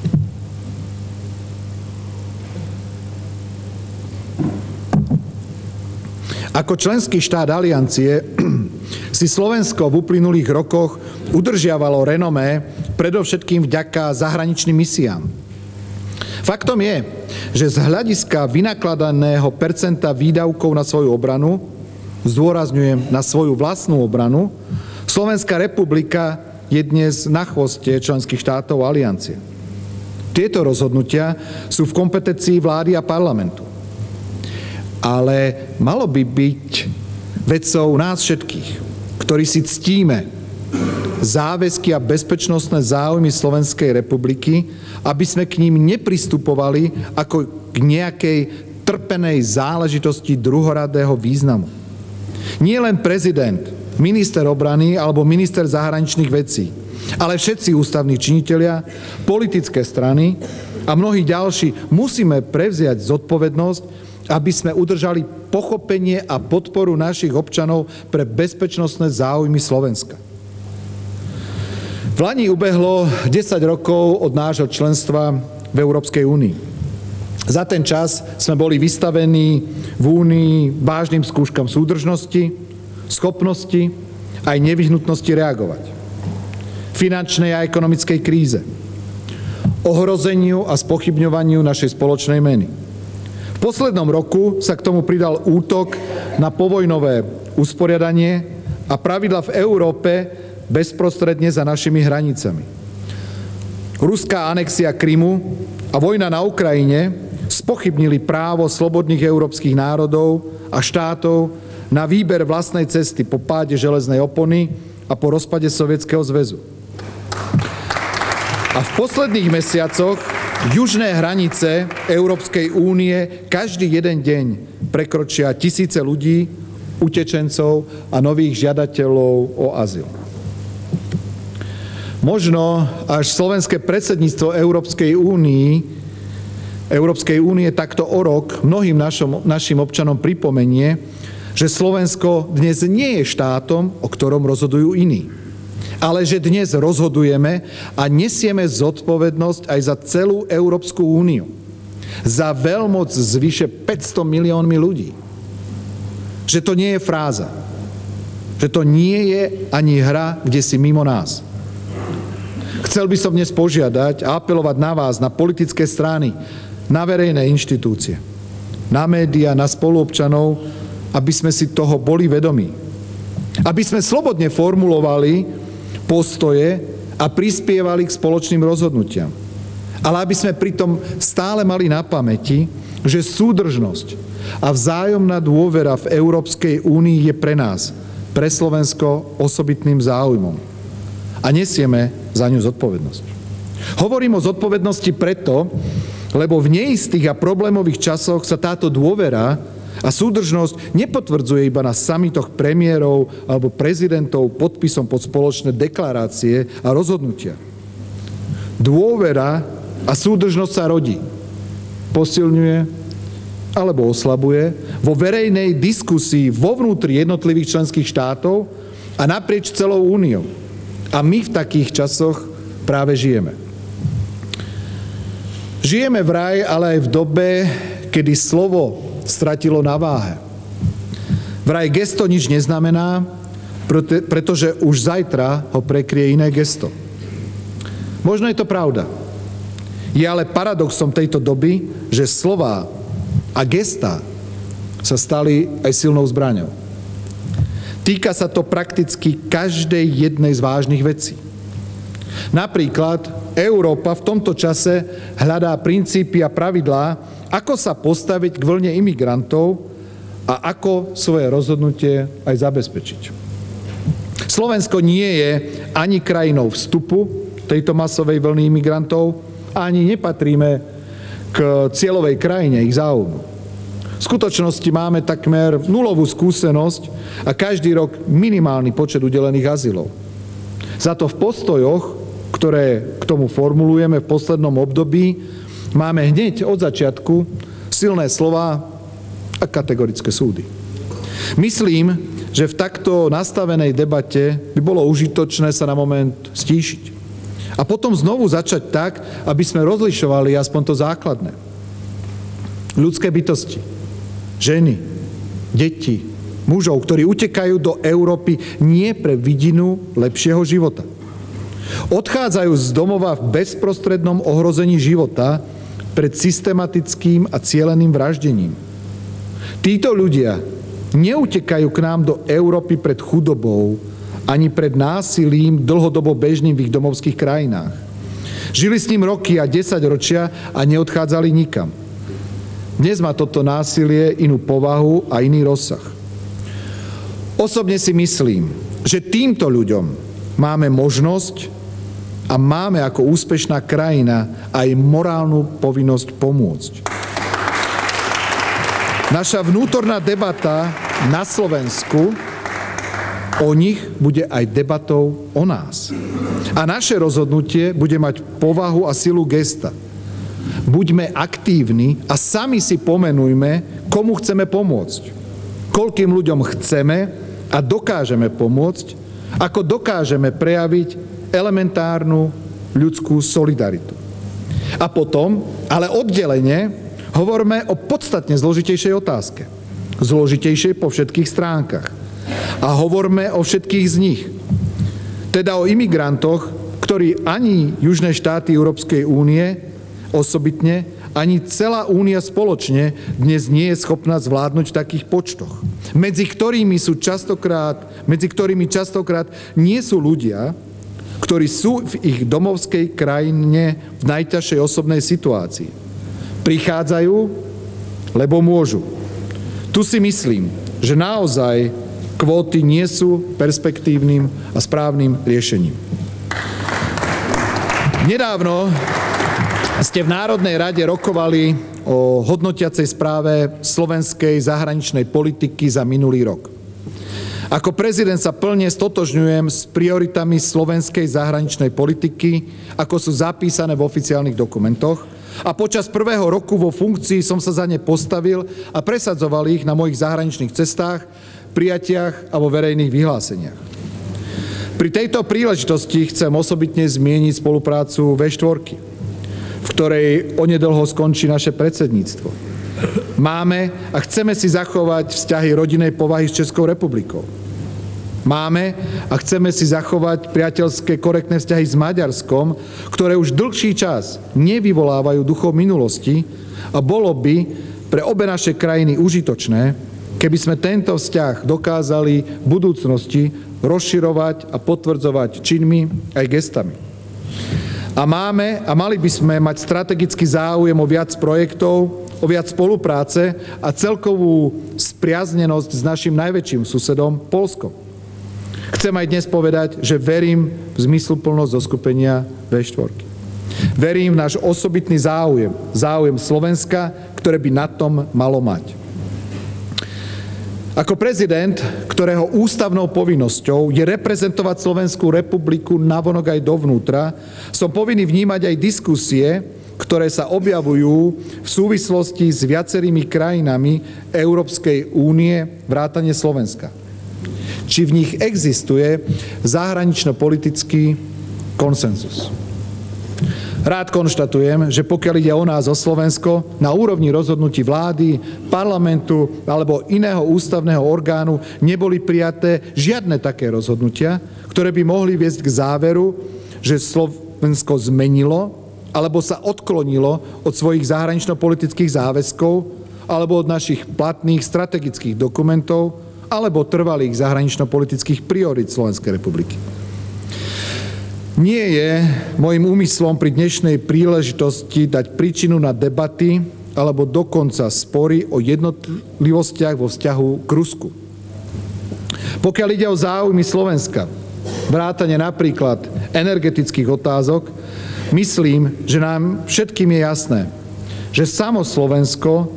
Ako členský štát aliancie si Slovensko v uplynulých rokoch udržiavalo renomé predovšetkým vďaka zahraničným misiám. Faktom je, že z hľadiska vynakladaného percenta výdavkov na svoju obranu, zdôrazňujem na svoju vlastnú obranu, Slovenská republika je dnes na chvoste členských štátov aliancie. Tieto rozhodnutia sú v kompetencii vlády a parlamentu. Ale malo by byť vecou nás všetkých, ktorí si ctíme záväzky a bezpečnostné záujmy Slovenskej republiky, aby sme k ním nepristupovali ako k nejakej trpenej záležitosti druhoradého významu. Nie len prezident, minister obrany alebo minister zahraničných vecí, ale všetci ústavní činitelia, politické strany a mnohí ďalší musíme prevziať zodpovednosť, aby sme udržali pochopenie a podporu našich občanov pre bezpečnostné záujmy Slovenska. V lani ubehlo 10 rokov od nášho členstva v Európskej únii. Za ten čas sme boli vystavení v Únii vážnym skúškam súdržnosti, schopnosti aj nevyhnutnosti reagovať. Finančnej a ekonomickej kríze, ohrozeniu a spochybňovaniu našej spoločnej meny. V poslednom roku sa k tomu pridal útok na povojnové usporiadanie a pravidla v Európe bezprostredne za našimi hranicami. Ruská anexia Krymu a vojna na Ukrajine spochybnili právo slobodných európskych národov a štátov na výber vlastnej cesty po páde železnej opony a po rozpade Sovietskeho zväzu. A v posledných mesiacoch južné hranice Európskej únie každý jeden deň prekročia tisíce ľudí, utečencov a nových žiadateľov o azyl. Možno až slovenské predsedníctvo Európskej únie takto o rok mnohým našim občanom pripomenie, že Slovensko dnes nie je štátom, o ktorom rozhodujú iní, ale že dnes rozhodujeme a nesieme zodpovednosť aj za celú Európsku úniu, za veľmoc s vyše 500 miliónmi ľudí. Že to nie je fráza, že to nie je ani hra, kde si mimo nás. Chcel by som dnes požiadať a apelovať na vás, na politické strany, na verejné inštitúcie, na médiá, na spoluobčanov, aby sme si toho boli vedomí. Aby sme slobodne formulovali postoje a prispievali k spoločným rozhodnutiam. Ale aby sme pritom stále mali na pamäti, že súdržnosť a vzájomná dôvera v Európskej únii je pre nás, pre Slovensko, osobitným záujmom. A nesieme za ňu zodpovednosť. Hovorím o zodpovednosti preto, lebo v neistých a problémových časoch sa táto dôvera a súdržnosť nepotvrdzuje iba na samitoch premiérov alebo prezidentov podpisom pod spoločné deklarácie a rozhodnutia. Dôvera a súdržnosť sa rodí, posilňuje alebo oslabuje vo verejnej diskusii vo vnútri jednotlivých členských štátov a naprieč celou úniou. A my v takých časoch práve žijeme. Žijeme vraj, ale aj v dobe, kedy slovo stratilo na váhe. Vraj gesto nič neznamená, pretože už zajtra ho prekrie iné gesto. Možno je to pravda. Je ale paradoxom tejto doby, že slová a gestá sa stali aj silnou zbraňou. Týka sa to prakticky každej jednej z vážnych vecí. Napríklad Európa v tomto čase hľadá princípy a pravidlá, ako sa postaviť k vlne imigrantov a ako svoje rozhodnutie aj zabezpečiť. Slovensko nie je ani krajinou vstupu tejto masovej vlny imigrantov, ani nepatríme k cieľovej krajine ich záujmu. V skutočnosti máme takmer nulovú skúsenosť a každý rok minimálny počet udelených azylov. Za to v postojoch, ktoré k tomu formulujeme v poslednom období, máme hneď od začiatku silné slová a kategorické súdy. Myslím, že v takto nastavenej debate by bolo užitočné sa na moment stíšiť. A potom znovu začať tak, aby sme rozlišovali aspoň to základné. Ľudské bytosti, ženy, deti, mužov, ktorí utekajú do Európy nie pre vidinu lepšieho života. Odchádzajú z domova v bezprostrednom ohrození života pred systematickým a cieleným vraždením. Títo ľudia neutekajú k nám do Európy pred chudobou ani pred násilím dlhodobo bežným v ich domovských krajinách. Žili s ním roky a 10 ročia a neodchádzali nikam. Dnes má toto násilie inú povahu a iný rozsah. Osobne si myslím, že týmto ľuďom máme možnosť a máme ako úspešná krajina aj morálnu povinnosť pomôcť. Naša vnútorná debata na Slovensku o nich bude aj debatou o nás. A naše rozhodnutie bude mať povahu a silu gesta. Buďme aktívni a sami si pomenujme, komu chceme pomôcť. Koľkým ľuďom chceme a dokážeme pomôcť, ako dokážeme prejaviť elementárnu ľudskú solidaritu. A potom, ale oddelene, hovorme o podstatne zložitejšej otázke. Zložitejšej po všetkých stránkach. A hovorme o všetkých z nich. Teda o imigrantoch, ktorí ani južné štáty Európskej únie osobitne, ani celá únia spoločne dnes nie je schopná zvládnuť v takých počtoch. Medzi ktorými častokrát nie sú ľudia, ktorí sú v ich domovskej krajine v najťažšej osobnej situácii. Prichádzajú, lebo môžu. Tu si myslím, že naozaj kvóty nie sú perspektívnym a správnym riešením. Nedávno ste v Národnej rade rokovali o hodnotiacej správe slovenskej zahraničnej politiky za minulý rok. Ako prezident sa plne stotožňujem s prioritami slovenskej zahraničnej politiky, ako sú zapísané v oficiálnych dokumentoch, a počas prvého roku vo funkcii som sa za ne postavil a presadzoval ich na mojich zahraničných cestách, prijatiach a vo verejných vyhláseniach. Pri tejto príležitosti chcem osobitne zmieniť spoluprácu V4, v ktorej onedlho skončí naše predsedníctvo. Máme a chceme si zachovať vzťahy rodinnej povahy s Českou republikou. Máme a chceme si zachovať priateľské korektné vzťahy s Maďarskom, ktoré už dlhší čas nevyvolávajú duchov minulosti, a bolo by pre obe naše krajiny užitočné, keby sme tento vzťah dokázali v budúcnosti rozširovať a potvrdzovať činmi aj gestami. A máme a mali by sme mať strategický záujem o viac projektov, o viac spolupráce a celkovú spriaznenosť s našim najväčším susedom Poľskom. Chcem aj dnes povedať, že verím v zmysluplnosť zoskupenia V4. Verím v náš osobitný záujem Slovenska, ktoré by na tom malo mať. Ako prezident, ktorého ústavnou povinnosťou je reprezentovať Slovenskú republiku navonok aj dovnútra, som povinný vnímať aj diskusie, ktoré sa objavujú v súvislosti s viacerými krajinami Európskej únie vrátane Slovenska. Či v nich existuje zahranično-politický konsenzus. Rád konštatujem, že pokiaľ ide o nás, o Slovensko, na úrovni rozhodnutí vlády, parlamentu alebo iného ústavného orgánu neboli prijaté žiadne také rozhodnutia, ktoré by mohli viesť k záveru, že Slovensko zmenilo alebo sa odklonilo od svojich zahranično-politických záväzkov alebo od našich platných strategických dokumentov alebo trvalých zahranično-politických priorít Slovenskej republiky. Nie je mojím úmyslom pri dnešnej príležitosti dať príčinu na debaty alebo dokonca spory o jednotlivostiach vo vzťahu k Rusku. Pokiaľ ide o záujmy Slovenska, vrátane napríklad energetických otázok, myslím, že nám všetkým je jasné, že samo Slovensko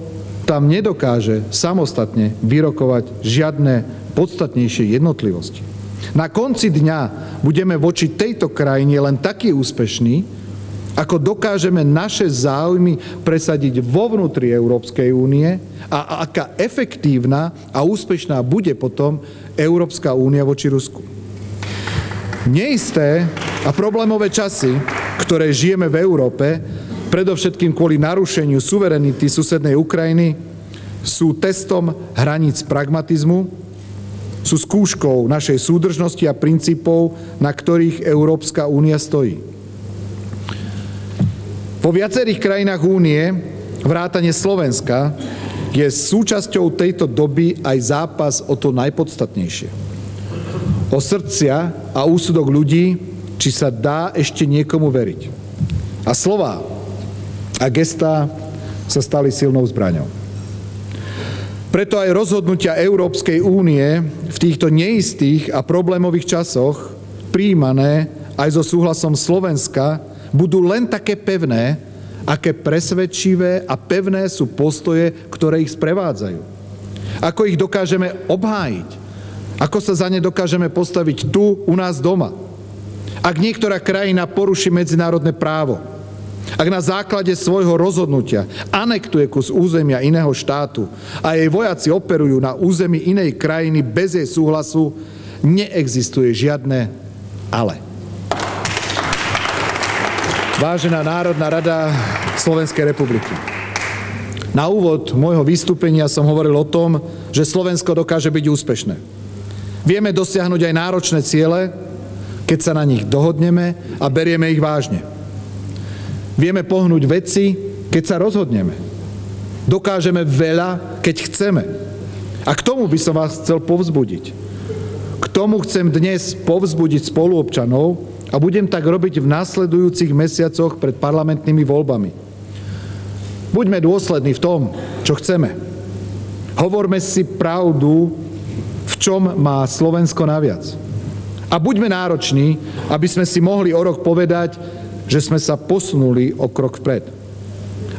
tam nedokáže samostatne vyrokovať žiadne podstatnejšie jednotlivosti. Na konci dňa budeme voči tejto krajine len takí úspešní, ako dokážeme naše záujmy presadiť vo vnútri Európskej únie a aká efektívna a úspešná bude potom Európska únia voči Rusku. Neisté a problémové časy, ktoré žijeme v Európe, predovšetkým kvôli narušeniu suverenity susednej Ukrajiny, sú testom hraníc pragmatizmu, sú skúškou našej súdržnosti a princípov, na ktorých Európska únia stojí. Vo viacerých krajinách únie, vrátane Slovenska, je súčasťou tejto doby aj zápas o to najpodstatnejšie. O srdcia a úsudok ľudí, či sa dá ešte niekomu veriť. A slová a gestá sa stali silnou zbraňou. Preto aj rozhodnutia Európskej únie v týchto neistých a problémových časoch, prijímané aj so súhlasom Slovenska, budú len také pevné, aké presvedčivé a pevné sú postoje, ktoré ich sprevádzajú. Ako ich dokážeme obhájiť, ako sa za ne dokážeme postaviť tu, u nás doma. Ak niektorá krajina poruší medzinárodné právo, ak na základe svojho rozhodnutia anektuje kus územia iného štátu a jej vojaci operujú na území inej krajiny bez jej súhlasu, neexistuje žiadne ale. Vážená Národná rada Slovenskej republiky, na úvod môjho vystúpenia som hovoril o tom, že Slovensko dokáže byť úspešné. Vieme dosiahnuť aj náročné ciele, keď sa na nich dohodneme a berieme ich vážne. Vieme pohnúť veci, keď sa rozhodneme. Dokážeme veľa, keď chceme. A k tomu by som vás chcel povzbudiť. K tomu chcem dnes povzbudiť spoluobčanov a budem tak robiť v nasledujúcich mesiacoch pred parlamentnými voľbami. Buďme dôslední v tom, čo chceme. Hovorme si pravdu, v čom má Slovensko naviac. A buďme nároční, aby sme si mohli o rok povedať, že sme sa posunuli o krok vpred.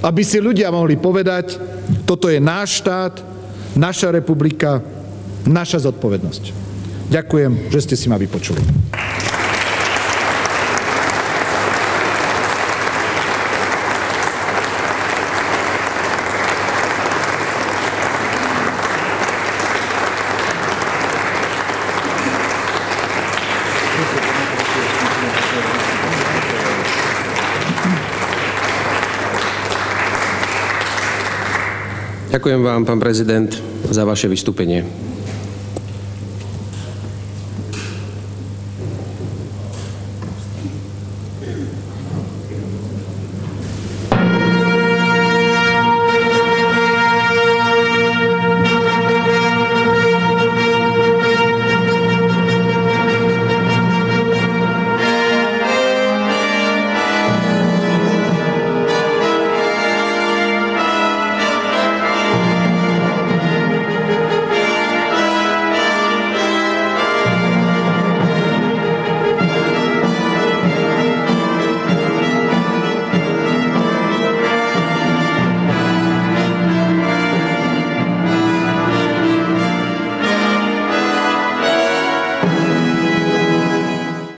Aby si ľudia mohli povedať, toto je náš štát, naša republika, naša zodpovednosť. Ďakujem, že ste si ma vypočuli. Ďakujem vám, pán prezident, za vaše vystúpenie.